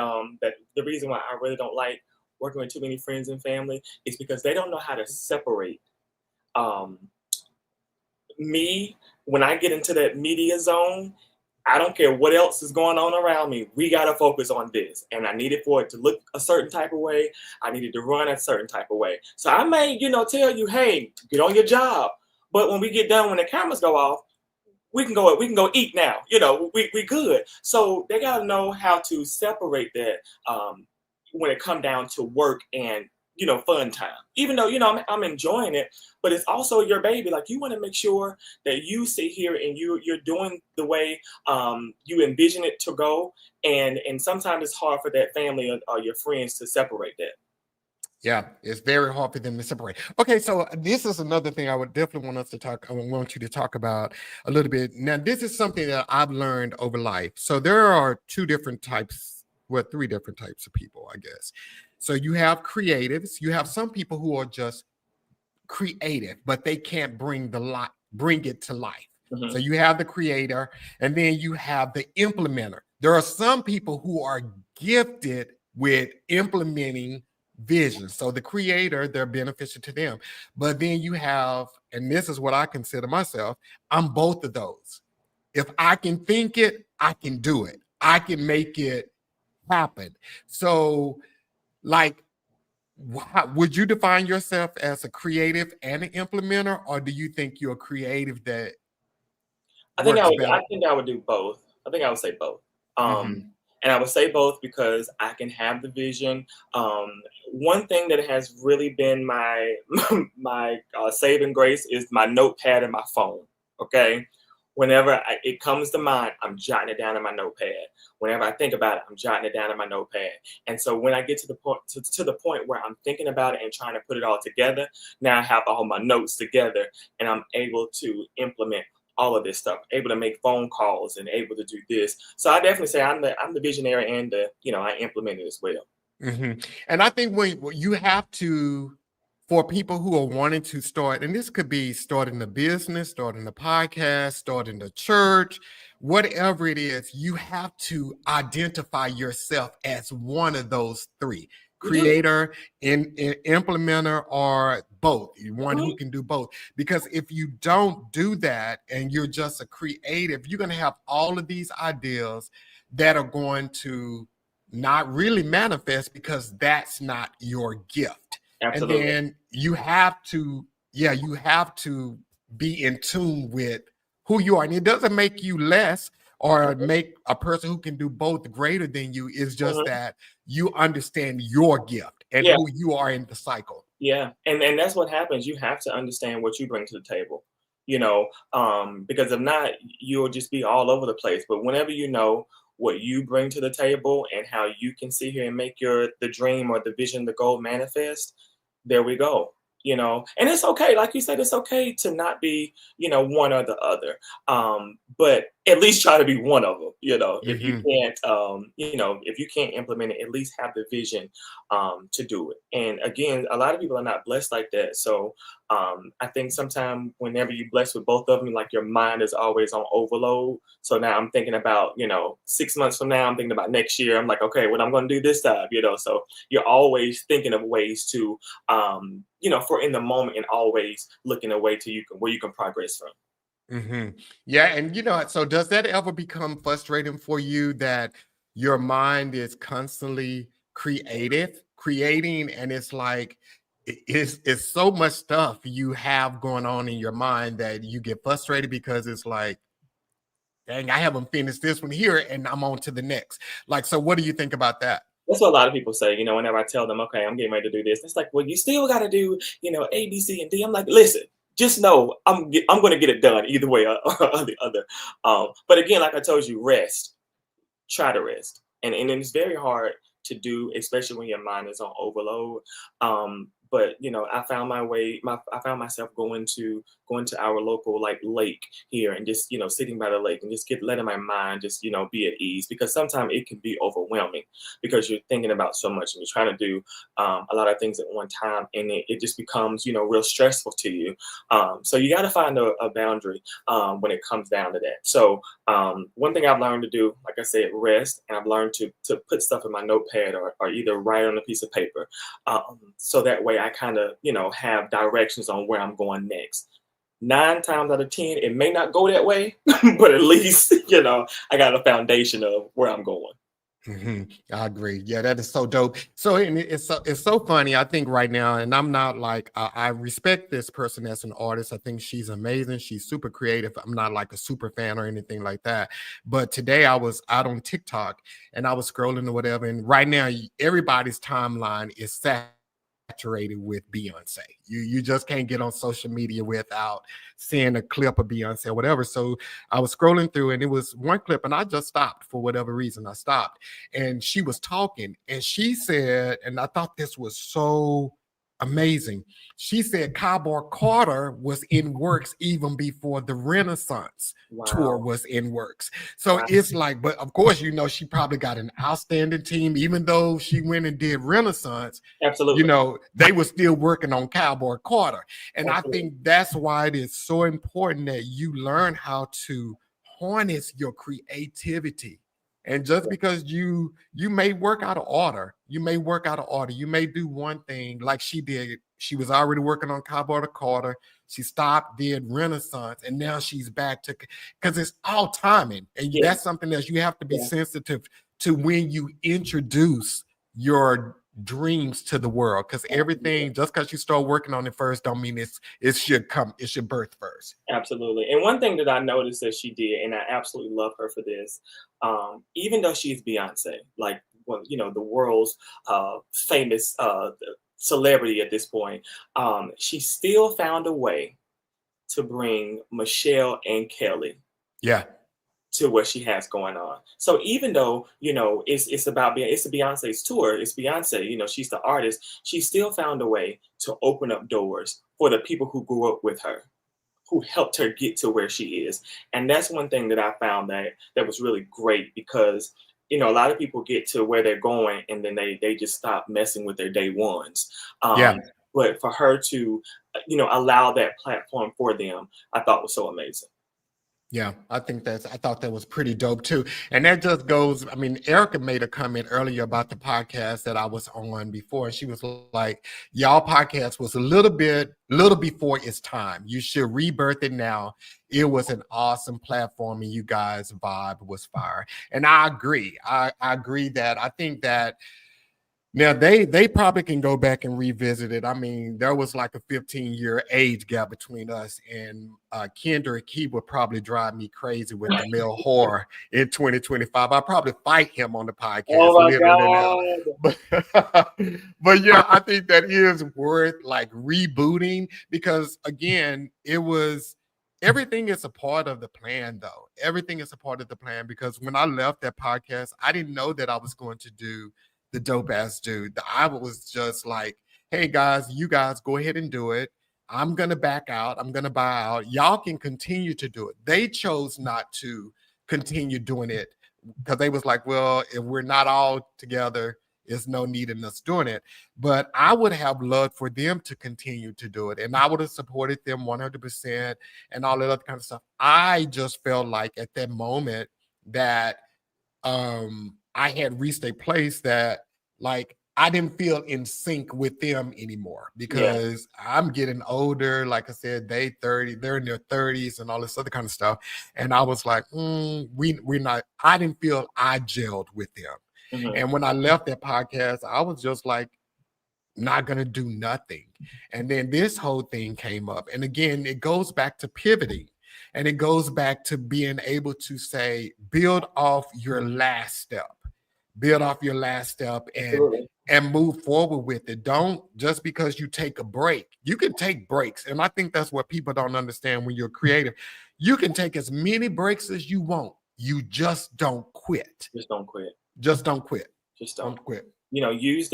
that the reason why I really don't like working with too many friends and family is because they don't know how to separate me, when I get into that media zone, I don't care what else is going on around me. We got to focus on this. And I needed for it to look a certain type of way. I needed to run a certain type of way. So I may, tell you, hey, get on your job. But when we get done, when the cameras go off, we can go eat now. We good. So they got to know how to separate that when it come down to work and fun time. Even though I'm enjoying it, but it's also your baby. Like, you want to make sure that you sit here and you're doing the way you envision it to go. And sometimes it's hard for that family or your friends to separate that. Yeah, it's very hard for them to separate. Okay, so this is another thing I would definitely want you to talk about a little bit. Now, this is something that I've learned over life. So there are three different types of people, I guess. So you have creatives, you have some people who are just creative, but they can't bring it to life. Mhm. So you have the creator, and then you have the implementer. There are some people who are gifted with implementing vision. So the creator, they're beneficial to them. But then you have, and this is what I consider myself, I'm both of those. If I can think it, I can do it. I can make it happen. So, like, would you define yourself as a creative and an implementer, or do you think you're a creative that I think I works would. better? I think I would do both. I think I would say both. Mm-hmm. And I would say both because I can have the vision. One thing that has really been my my saving grace is my notepad and my phone. Okay, whenever it comes to mind, I'm jotting it down in my notepad. Whenever I think about it, I'm jotting it down in my notepad. And so when I get to the point to the point where I'm thinking about it and trying to put it all together, now I have all my notes together, and I'm able to implement all of this stuff, able to make phone calls and able to do this. So I definitely say I'm the visionary and I implement it as well. Mm-hmm. And I think when you have to, for people who are wanting to start, and this could be starting a business, starting a podcast, starting a church, whatever it is, you have to identify yourself as one of those three: You do. creator, implementer, or both. One Mhm. who can do both. Because if you don't do that and you're just a creative, you're going to have all of these ideas that are going to not really manifest because that's not your gift. And Absolutely. then you have to, you have to be in tune with who you are. And it doesn't make you less or Mhm. make a person who can do both greater than you. It's just Mhm. that you understand your gift and Yeah, who you are in the cycle. yeah, and that's what happens. You have to understand what you bring to the table, because if not, you'll just be all over the place. But whenever you know what you bring to the table and how you can sit here and make the dream or the vision, the goal manifest, there we go. And it's okay, like you said, it's okay to not be, one or the other. But at least try to be one of them. If you Mhm. can't, if you can't implement it, at least have the vision to do it. And again, a lot of people are not blessed like that. So I think sometimes whenever you're blessed with both of them, like your mind is always on overload. So now I'm thinking about, 6 months from now, I'm thinking about next year. I'm like, okay, what I'm going to do this time, So you're always thinking of ways to, for in the moment and always looking away to where you can progress from. Yeah, and so does that ever become frustrating for you that your mind is constantly creating, and it's like it's so much stuff you have going on in your mind that you get frustrated because it's like, dang, I haven't finished this one here and I'm on to the next. Like, so what do you think about that? That's what a lot of people say, whenever I tell them, okay, I'm getting ready to do this. It's like, well, you still got to do, A, B, C, and D. I'm like, listen, just know I'm going to get it done either way or the other. But again, like I told you, rest. Try to rest. And it's very hard to do, especially when your mind is on overload. But I found my way. I found myself going to our local like lake here and just sitting by the lake and just letting my mind just be at ease, because sometimes it can be overwhelming because you're thinking about so much and you're trying to do a lot of things at one time, and it just becomes real stressful to you. So you got to find a boundary when it comes down to that. So one thing I've learned to do, like I said, rest, and I've learned to put stuff in my notepad or either write on a piece of paper, so that way I kind of have directions on where I'm going next. 9 times out of 10, it may not go that way, but at least, I got a foundation of where I'm going. I agree. Yeah, that is so dope. So and it's so funny. I think right now, and I'm not like I respect this person as an artist. I think she's amazing. She's super creative. I'm not like a super fan or anything like that. But today I was out on TikTok and I was scrolling or whatever. And right now, everybody's timeline is saturated with Beyonce. You just can't get on social media without seeing a clip of Beyonce or whatever. So I was scrolling through and it was one clip and I just stopped for whatever reason. I stopped and she was talking and she said, and I thought this was so amazing. She said Cowboy Carter was in works even before the Renaissance tour Wow. was in works. So Wow. it's like, but of course, she probably got an outstanding team, even though she went and did Renaissance, Absolutely. they were still working on Cowboy Carter. And I Absolutely. think that's why it is so important that you learn how to harness your creativity. And just because you may work out of order, you may do one thing like she did. She was already working on Cowboy Carter. She stopped, did Renaissance, and now she's back to because it's all timing. And Yeah. that's something that you have to be Yeah. sensitive to when you introduce your dreams to the world, because everything, just because you start working on it first don't mean it should birth first. Absolutely. And one thing that I noticed that she did, and I absolutely love her for this, even though she's Beyonce, like, well, the world's famous celebrity at this point, she still found a way to bring Michelle and Kelly Yeah. to what she has going on. So even though, it's about it's Beyonce's tour, it's Beyonce, she's the artist, she still found a way to open up doors for the people who grew up with her, who helped her get to where she is. And that's one thing that I found that was really great, because a lot of people get to where they're going and then they just stop messing with their day ones. Yeah. But for her to allow that platform for them, I thought was so amazing. Yeah, I thought that was pretty dope too. And that just goes, I mean, Erica made a comment earlier about the podcast that I was on before. And she was like, y'all podcast was a little before its time. You should rebirth it now. It was an awesome platform and you guys' vibe was fire. And I agree. I agree that I think that now they probably can go back and revisit it. I mean, there was like a 15-year age gap between us, and Kendrick, he would probably drive me crazy with the male horror in 2025. I'd probably fight him on the podcast. Oh my God. But yeah, I think that is worth like rebooting, because again, everything is a part of the plan, though. Everything is a part of the plan, because when I left that podcast, I didn't know that I was going to do the Dope Ass Dude. I was just like, hey guys, you guys go ahead and do it. I'm going to back out. I'm going to buy out. Y'all can continue to do it. They chose not to continue doing it because they was like, well, if we're not all together, there's no need in us doing it. But I would have loved for them to continue to do it. And I would have supported them 100% and all that other kind of stuff. I just felt like at that moment that I had reached a place that like I didn't feel in sync with them anymore, because I'm getting older. Like I said, they're in their 30s and all this other kind of stuff. And I was like, we're not, I didn't feel I gelled with them. Mm-hmm. And when I left that podcast, I was just like, not gonna do nothing. And then this whole thing came up. And again, it goes back to pivoting. And it goes back to being able to say, build off your last step. Build off your last step and move forward with it. Don't, just because you take a break, you can take breaks. And I think that's what people don't understand when you're creative. You can take as many breaks as you want. You just don't quit. Just don't quit. Just don't quit. Just don't quit. Use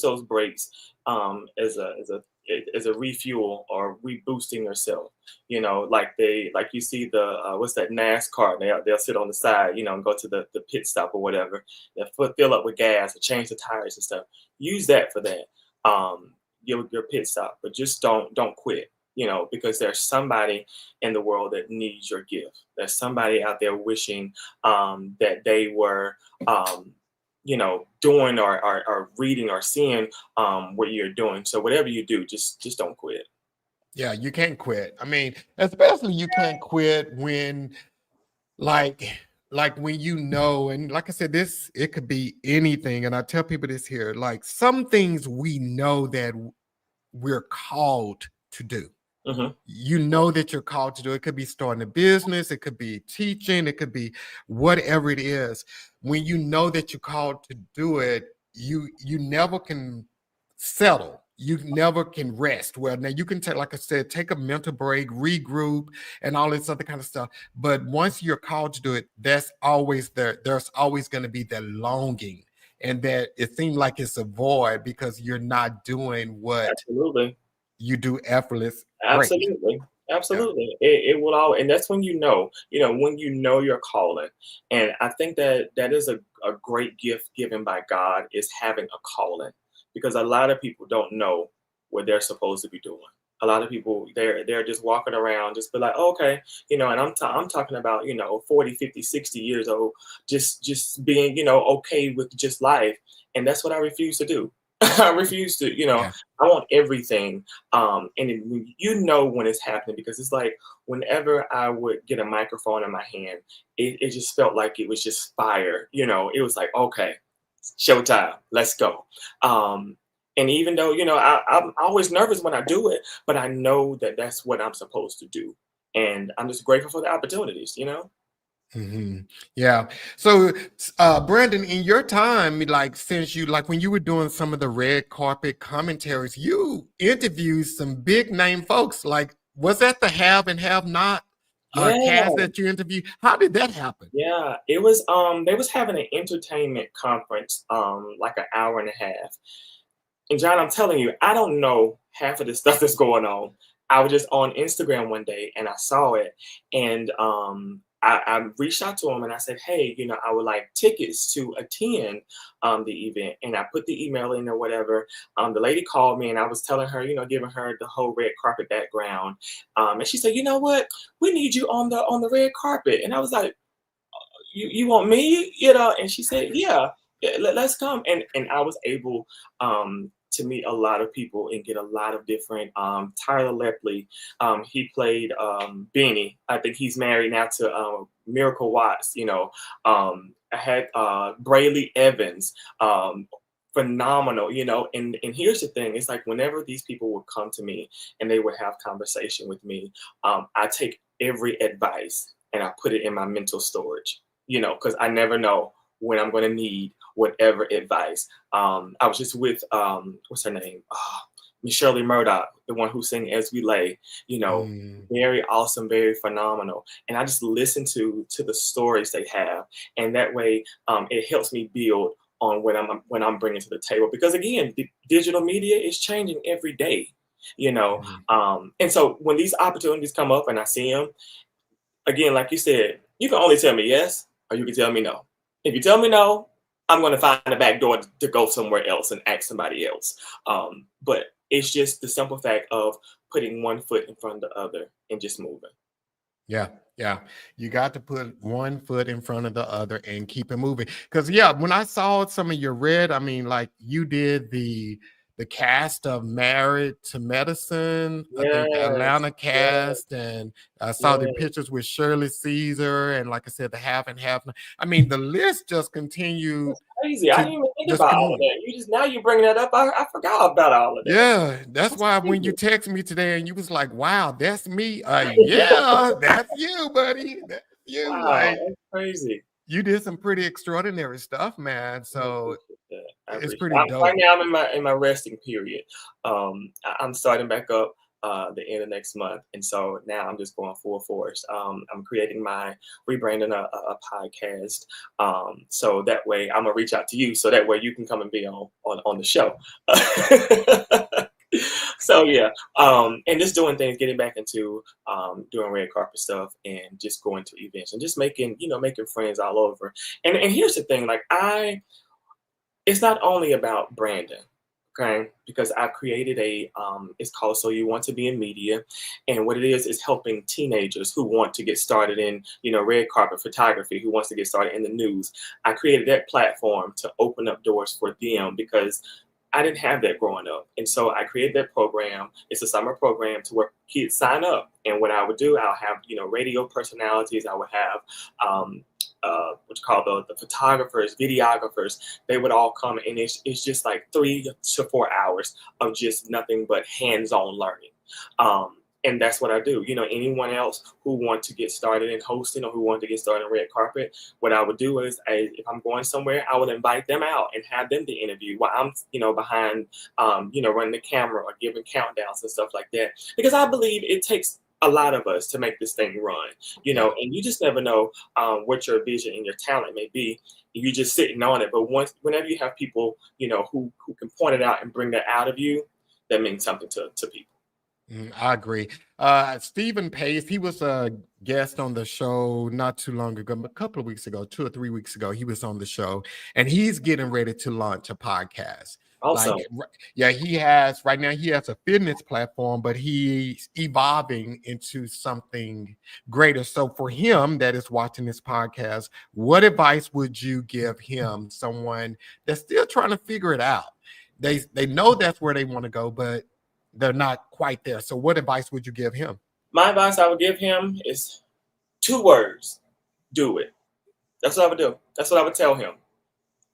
those breaks as a refuel or reboosting yourself. Like you see the what's that, NASCAR, they'll sit on the side, and go to the pit stop or whatever. They'll fill up with gas or change the tires and stuff. Use that for that. Your pit stop, but just don't quit. Because there's somebody in the world that needs your gift. There's somebody out there wishing that they were doing or reading or seeing what you're doing. So whatever you do, just don't quit. Yeah, you can't quit. I mean, especially you can't quit when like like when you know, and like I said, this it could be anything. And I tell people this here, like some things we know that we're called to do. Hmm. You know that you're called to do. It could be starting a business, it could be teaching, it could be whatever it is. When you know that you're called to do it, you never can settle. You never can rest. Well, now you can take, like I said, take a mental break, regroup, and all this other kind of stuff. But once you're called to do it, that's always there. There's always going to be that longing, and that it seems like it's a void because you're not doing what Absolutely. you do effortless. Great. Absolutely. Yeah. Absolutely. It will all, and that's when when you know your calling. And I think that that is a great gift given by God is having a calling because a lot of people don't know what they're supposed to be doing. A lot of people they're just walking around just be like, "Oh, okay, and I'm talking about, 40, 50, 60 years old, just being, okay with just life. And that's what I refuse to do. I refuse to, Yeah. I want everything. And when it's happening, because it's like whenever I would get a microphone in my hand, it just felt like it was just fire. It was like, okay, showtime, let's go. And even though, I'm always nervous when I do it, but I know that that's what I'm supposed to do. And I'm just grateful for the opportunities. Yeah. So, Brandon, in your time, like since you like when you were doing some of the red carpet commentaries, you interviewed some big name folks. Like, was that the have and have not Yeah. cast that you interviewed? How did that happen? Yeah, it was they was having an entertainment conference, like an hour and a half. And John, I'm telling you, I don't know half of the stuff that's going on. I was just on Instagram one day and I saw it, and I reached out to him and I said, "Hey, I would like tickets to attend the event." And I put the email in or whatever. The lady called me and I was telling her, giving her the whole red carpet background, and she said, "You know what? We need you on the red carpet." And I was like, "You want me?" And she said, "Yeah, yeah, let's come." And I was able to meet a lot of people and get a lot of different Tyler Lepley. He played Benny. I think he's married now to Miracle Watts. I had Brayley Evans. Phenomenal. And here's the thing, it's like whenever these people would come to me and they would have conversation with me, I take every advice and I put it in my mental storage, because I never know when I'm going to need whatever advice. I was just with, what's her name? Miss Shirley Murdoch, the one who sang As We Lay, Mm, very awesome, very phenomenal. And I just listen to the stories they have. And that way it helps me build on when I'm bringing to the table. Because again, the digital media is changing every day, mm. and so when these opportunities come up and I see them, again, like you said, you can only tell me yes or you can tell me no. If you tell me no, I'm going to find a back door to go somewhere else and ask somebody else. But it's just the simple fact of putting one foot in front of the other and just moving. Yeah, yeah. You got to put one foot in front of the other and keep it moving. Because yeah, when I saw some of your red, I mean, like you did the cast of Married to Medicine, I think the Yes, Atlanta yes, cast, and I saw the yes. pictures with Shirley Caesar, and like I said, the half and half. I mean, the list just continued It's crazy. I to didn't even think just about come all of on. that. You just now you're bringing that up. I forgot about all of that. Yeah, that's That's why when you crazy. text me today and you was like, "Wow, that's me." Yeah, that's you, buddy. That's you. Wow, Like that's crazy. you did some pretty extraordinary stuff, man. I So appreciate that. I it's appreciate. pretty Right dope. now, I'm in my resting period. I'm starting back up the end of next month, and so now I'm just going full force. I'm creating my rebranding a podcast, so that way I'm gonna reach out to you, so that way you can come and be on the show. So yeah, and just doing things, getting back into doing red carpet stuff, and just going to events and just making friends all over. And here's the thing, like it's not only about branding, okay? Because I've created it's called So You Want to Be in Media. And what it is helping teenagers who want to get started in, red carpet photography, who wants to get started in the news. I created that platform to open up doors for them because I didn't have that growing up. And so I created that program. It's a summer program to where kids sign up. And what I would do, I'll have, radio personalities. I would have what you call the photographers, videographers. They would all come, and it's just like 3 to 4 hours of just nothing but hands-on learning. And that's what I do. Anyone else who want to get started in hosting or who want to get started in red carpet, what I would do is, if I'm going somewhere, I would invite them out and have them to interview while I'm, behind, running the camera or giving countdowns and stuff like that. Because I believe it takes a lot of us to make this thing run, and you just never know what your vision and your talent may be. You're just sitting on it. But whenever you have people, who can point it out and bring that out of you, that means something to people. I agree. Stephen Pace, he was a guest on the show not too long ago, a couple of weeks ago, 2 or 3 weeks ago. He was on the show, and he's getting ready to launch a podcast. Also, he has a fitness platform, but he's evolving into something greater. So for him that is watching this podcast, what advice would you give him, someone that's still trying to figure it out? They know that's where they want to go, but they're not quite there. So what advice would you give him? My advice I would give him is 2 words: do it. That's what I would do. That's what I would tell him,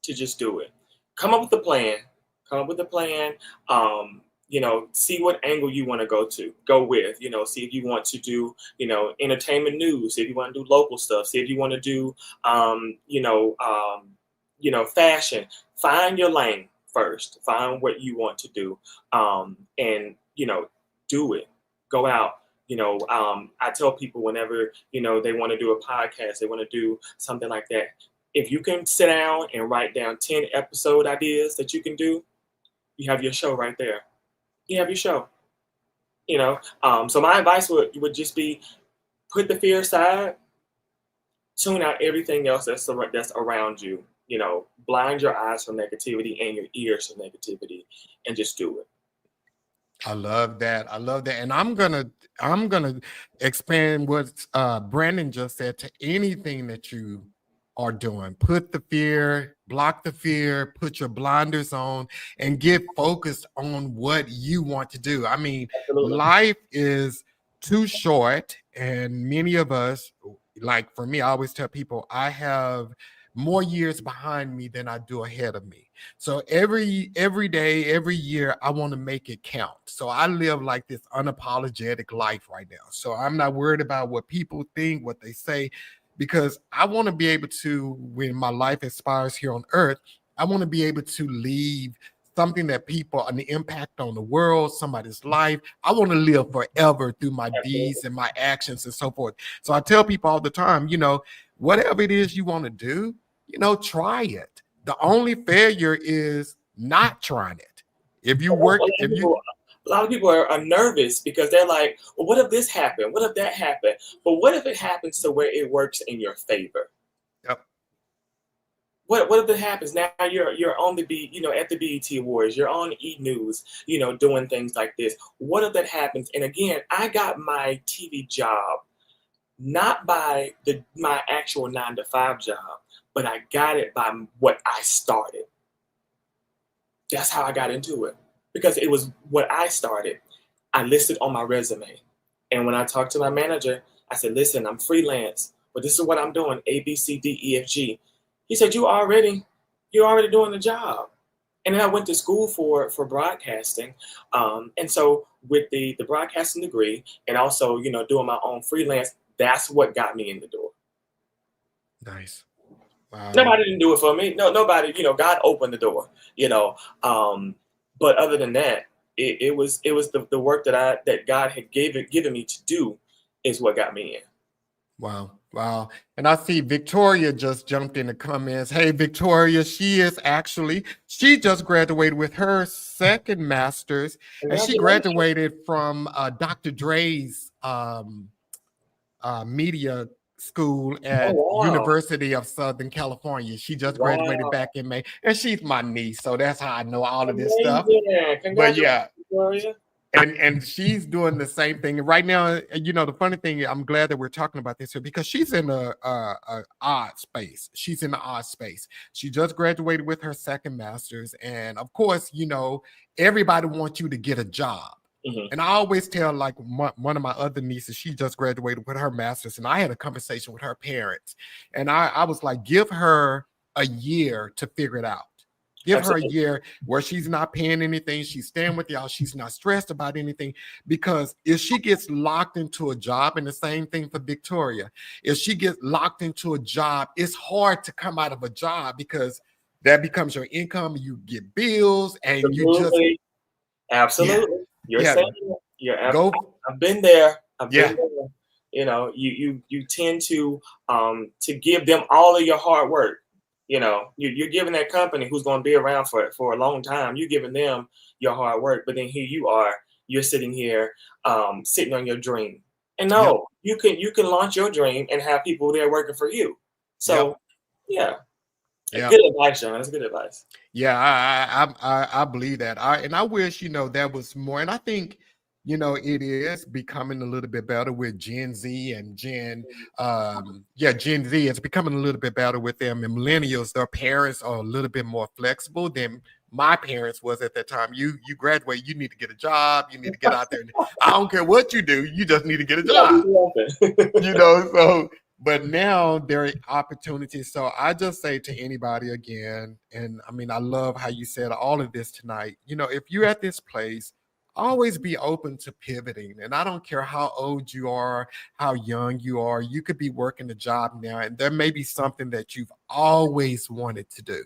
to just do it. Come up with a plan. See what angle you want to go with, see if you want to do, entertainment news, see if you want to do local stuff, see if you want to do, fashion. Find your lane first. Find what you want to do, and do it. Go out. I tell people whenever they want to do a podcast, they want to do something like that. If you can sit down and write down 10 episode ideas that you can do, you have your show right there. You have your show. So my advice would just be, put the fear aside, tune out everything else that's around you. Blind your eyes from negativity and your ears from negativity, and just do it. I love that. And I'm gonna expand what Brandon just said to anything that you are doing. Put the fear, block the fear, put your blinders on, and get focused on what you want to do. I mean, Absolutely. Life is too short, and many of us, like for me, I always tell people I have more years behind me than I do ahead of me. So every day, every year, I want to make it count. So I live like this unapologetic life right now. So I'm not worried about what people think, what they say, because I want to be able to, when my life expires here on earth, I want to be able to leave something that people, an impact on the world, somebody's life. I want to live forever through my deeds and my actions and so forth. So I tell people all the time, whatever it is you want to do, try it. The only failure is not trying it. If you work, a lot of people are nervous because they're like, well, what if this happened? What if that happened? But what if it happens to where it works in your favor? Yep. What if it happens now? You're on the at the BET Awards. You're on E! News. Doing things like this. What if that happens? And again, I got my TV job not by my actual 9-to-5 job, but I got it by what I started. That's how I got into it, because it was what I started. I listed on my resume. And when I talked to my manager, I said, listen, I'm freelance, but this is what I'm doing, A, B, C, D, E, F, G. He said, you're already doing the job. And then I went to school for broadcasting. And so with the broadcasting degree and also, doing my own freelance, that's what got me in the door. Nice. Wow. Nobody didn't do it for me. No, nobody, God opened the door, but other than that, it was the work that God had given me to do is what got me in. Wow. And I see Victoria just jumped in the comments. Hey, Victoria, she just graduated with her second master's, and she graduated from Dr. Dre's media school at University of Southern California. She just graduated back in May, and she's my niece, so that's how I know all of this stuff. But yeah, Victoria. and she's doing the same thing right now. You know, the funny thing, I'm glad that we're talking about this here because she's in a odd space. She's in the odd space. She just graduated with her second master's, and of course, you know, everybody wants you to get a job. Mhm. And I always tell, like, one of my other nieces, she just graduated with her master's, and I had a conversation with her parents, and I was like, give her a year to figure it out. Give her a Absolutely. year where she's not paying anything. She's staying with y'all. She's not stressed about anything. Because if she gets locked into a job, and the same thing for Victoria, if she gets locked into a job, it's hard to come out of a job because that becomes your income. You get bills, and you just, Absolutely. yeah, Absolutely. You're yeah, saying it. go, I've been there. I've yeah, been there. You know, you tend to give them all of your hard work. You know, you're giving that company who's going to be around for a long time. You're giving them your hard work, but then here you are. You're sitting here, sitting on your dream. And yep, no, you can launch your dream and have people there working for you. yep, So, yeah, yep. good advice, John. That's good advice. Yeah, I believe that. I wish, you know, there was more. And I think, you know, it is becoming a little bit better with Gen Z and Gen Z. It's becoming a little bit better with them. And millennials, their parents are a little bit more flexible than my parents was at that time. You graduate, you need to get a job, you need to get out there. And I don't care what you do, you just need to get a You gotta job. do You something. know, so but now there are opportunities. So I just say to anybody again, and I mean, I love how you said all of this tonight. You know, if you're at this place, always be open to pivoting. And I don't care how old you are, how young you are, you could be working a job now, and there may be something that you've always wanted to do.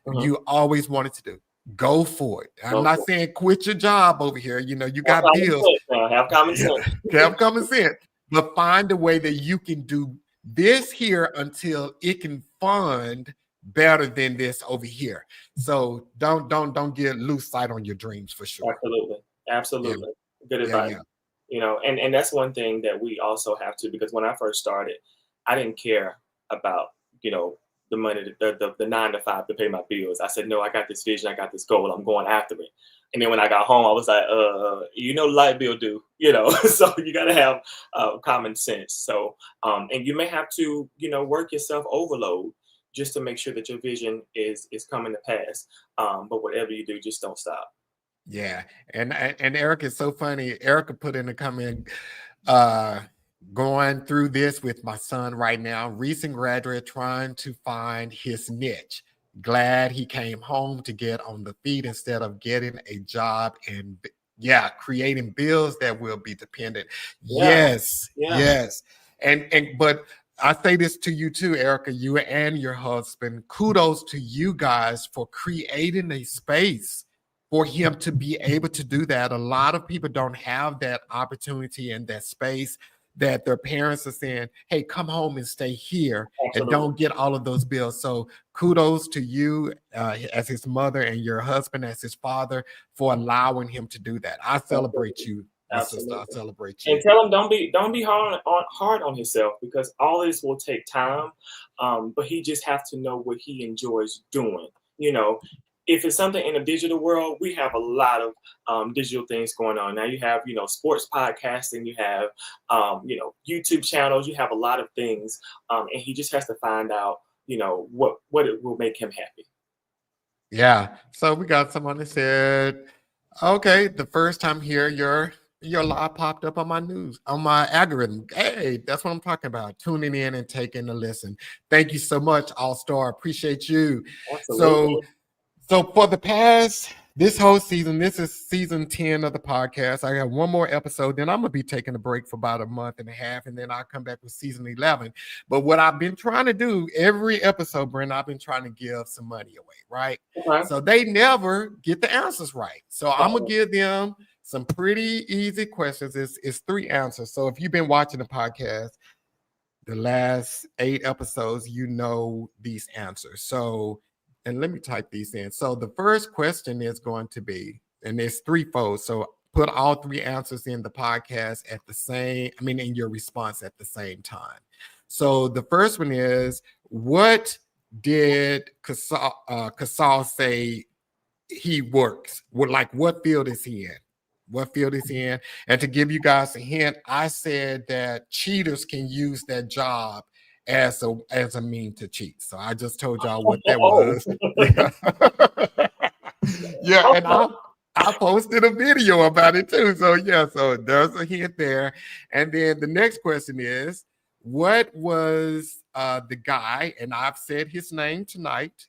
Mhm. You always wanted to do. Go for it. I'm Go not for it. saying quit your job over here. You know, you Have got common bills. sense now. Have common Yeah, sense. have common sense, but find a way that you can do this here until it can fund better than this over here. So don't get lose sight on your dreams for sure. Absolutely. Yeah, Absolutely. Good yeah, advice. yeah, You know, and that's one thing that we also have to, because when I first started, I didn't care about, you know, the money, the 9 to 5 to pay my bills. I said, no, I got this vision, I got this goal, I'm going after it. And then when I got home, I was like, you know, light bill due, you know, so you got to have common sense. So, and you may have to, you know, work yourself overload just to make sure that your vision is coming to pass. But whatever you do, just don't stop. yeah. And Eric is so funny. Erica put in a comment, uh, going through this with my son right now, recent graduate trying to find his niche. Glad he came home to get on the feet instead of getting a job and yeah, creating bills that will be dependent. Yeah, Yes, yeah. yes. And but I say this to you too, Erica, you and your husband. Kudos to you guys for creating a space for him to be able to do that. A lot of people don't have that opportunity and that space that their parents are saying, hey, come home and stay here and Absolutely. don't get all of those bills. So kudos to you as his mother and your husband as his father for allowing him to do that. I celebrate Absolutely. you, my sister. I Absolutely. celebrate And you. tell him don't be hard on himself, because all this will take time. But he just have to know what he enjoys doing. You know, if it's something in the digital world, we have a lot of digital things going on now. You have, you know, sports podcasting, you have you know, YouTube channels, you have a lot of things, and he just has to find out, you know, what it will make him happy. Yeah. So we got someone that said, okay, the first time here, your live popped up on my news, on my algorithm. Hey, that's what I'm talking about. Tuning in and taking a listen. Thank you so much, All Star. Appreciate you. So Absolutely. so for the past this whole season, this is season 10 of the podcast. I got one more episode, then I'm gonna be taking a break for about a month and a half, and then I'll come back with season 11. But what I've been trying to do every episode, Brent, I've been trying to give some money away, right? Okay. So they never get the answers right. So I'm gonna Uh-oh. give them some pretty easy questions. It's three answers. So if you've been watching the podcast, the last 8 episodes, you know these answers. So, and let me type these in. So the first question is going to be, and it's threefold. So put all three answers in the podcast at the same, I mean, in your response at the same time. So the first one is, what did Kasal say he works? What field is he in? what field he's in. And to give you guys a hint, I said that cheaters can use that job as a mean to cheat. So I just told y'all what that was. Yeah, and I posted a video about it too. So yeah, so there's a hint there. And then the next question is, what was the guy, and I've said his name tonight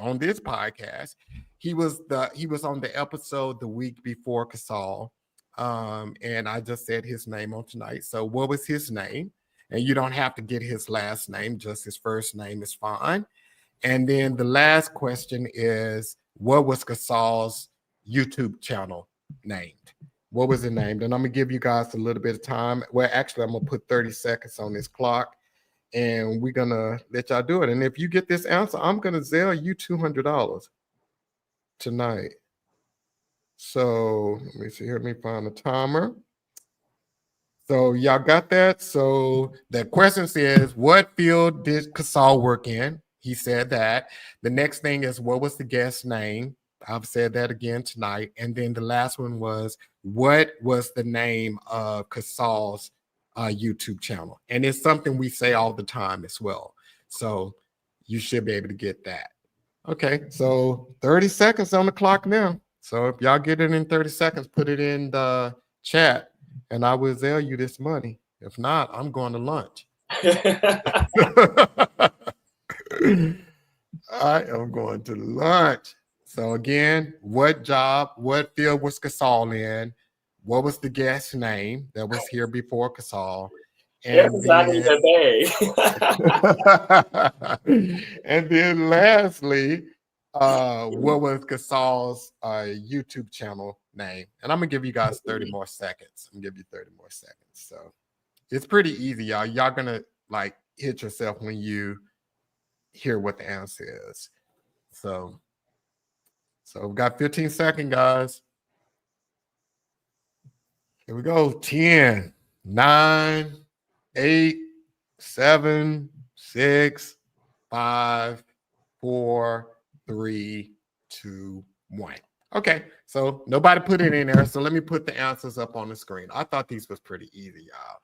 on this podcast. He was on the episode the week before Casal. And I just said his name on tonight. So what was his name? And you don't have to get his last name, just his first name is fine. And then the last question is, what was Casal's YouTube channel named? What was it named? And I'm gonna give you guys a little bit of time. Well, actually, I'm gonna put 30 seconds on this clock, and we're gonna let y'all do it. And if you get this answer, I'm gonna Zelle you $200 tonight. So let me see here. Let me find the timer. So y'all got that? So the question says, what field did Casal work in? He said that. The next thing is, what was the guest's name? I've said that again tonight. And then the last one was, what was the name of Casal's YouTube channel? And it's something we say all the time as well. So you should be able to get that. Okay, so 30 seconds on the clock now. So if y'all get it in 30 seconds, put it in the chat and I will Zelle you this money. If not, I'm going to lunch. I am going to lunch. So again, what field was Casal in? What was the guest's name that was here before Casal? And and then lastly, what was Casal's YouTube channel name? And I'm gonna give you guys 30 more seconds. I'm gonna give you 30 more seconds. So it's pretty easy, y'all. Y'all gonna like hit yourself when you hear what the answer is. So we've got 15 seconds, guys. Here we go. 10, 9, 8, 7, 6, 5, 4, 3, 2, 1. Okay, so nobody put it in there. So let me put the answers up on the screen. I thought these was pretty easy, y'all.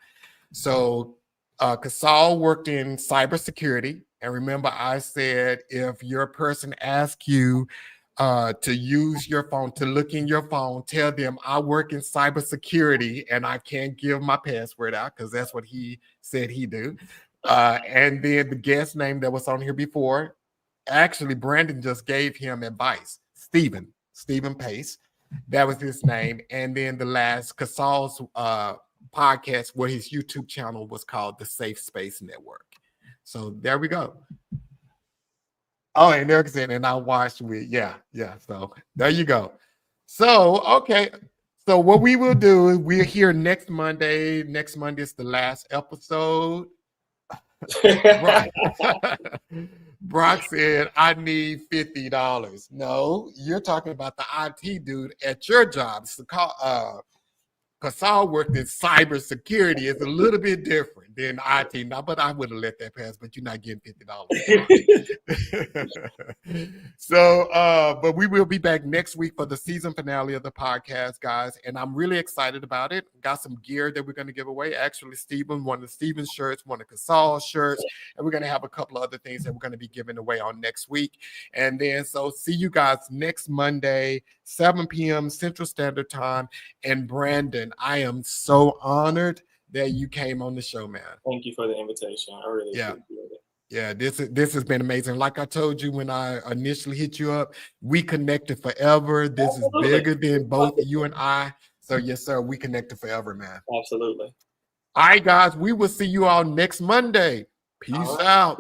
So Casal worked in cybersecurity. And remember, I said if your person asks you to use your phone, to look in your phone, tell them I work in cybersecurity and I can't give my password out because that's what he said he do. And then the guest name that was on here before, actually, Brandon just gave him advice. Stephen Pace, that was his name. And then the last, Casal's podcast, where his YouTube channel was called the Safe Space Network. So there we go. Oh, and Eric said, and I watched with, yeah. So there you go. So, okay. So what we will do is we're here next Monday. Next Monday is the last episode. Right. Brock said, I need $50. No, you're talking about the IT dude at your job. It's Casal worked in cybersecurity. It's a little bit different than IT. Now, but I would have let that pass, but you're not getting $50. So, but we will be back next week for the season finale of the podcast, guys. And I'm really excited about it. Got some gear that we're going to give away. Actually, one of Steven's shirts, one of Casal's shirts, and we're going to have a couple of other things that we're going to be giving away on next week. And then, so see you guys next Monday, 7 p.m. Central Standard Time. And Brandon, I am so honored that you came on the show, man. Thank you for the invitation. I really appreciate it. Yeah, this has been amazing. Like I told you when I initially hit you up, we connected forever. This is bigger than both you and I. So yes, sir, we connected forever, man. Absolutely. All right, guys, we will see you all next Monday. Peace out.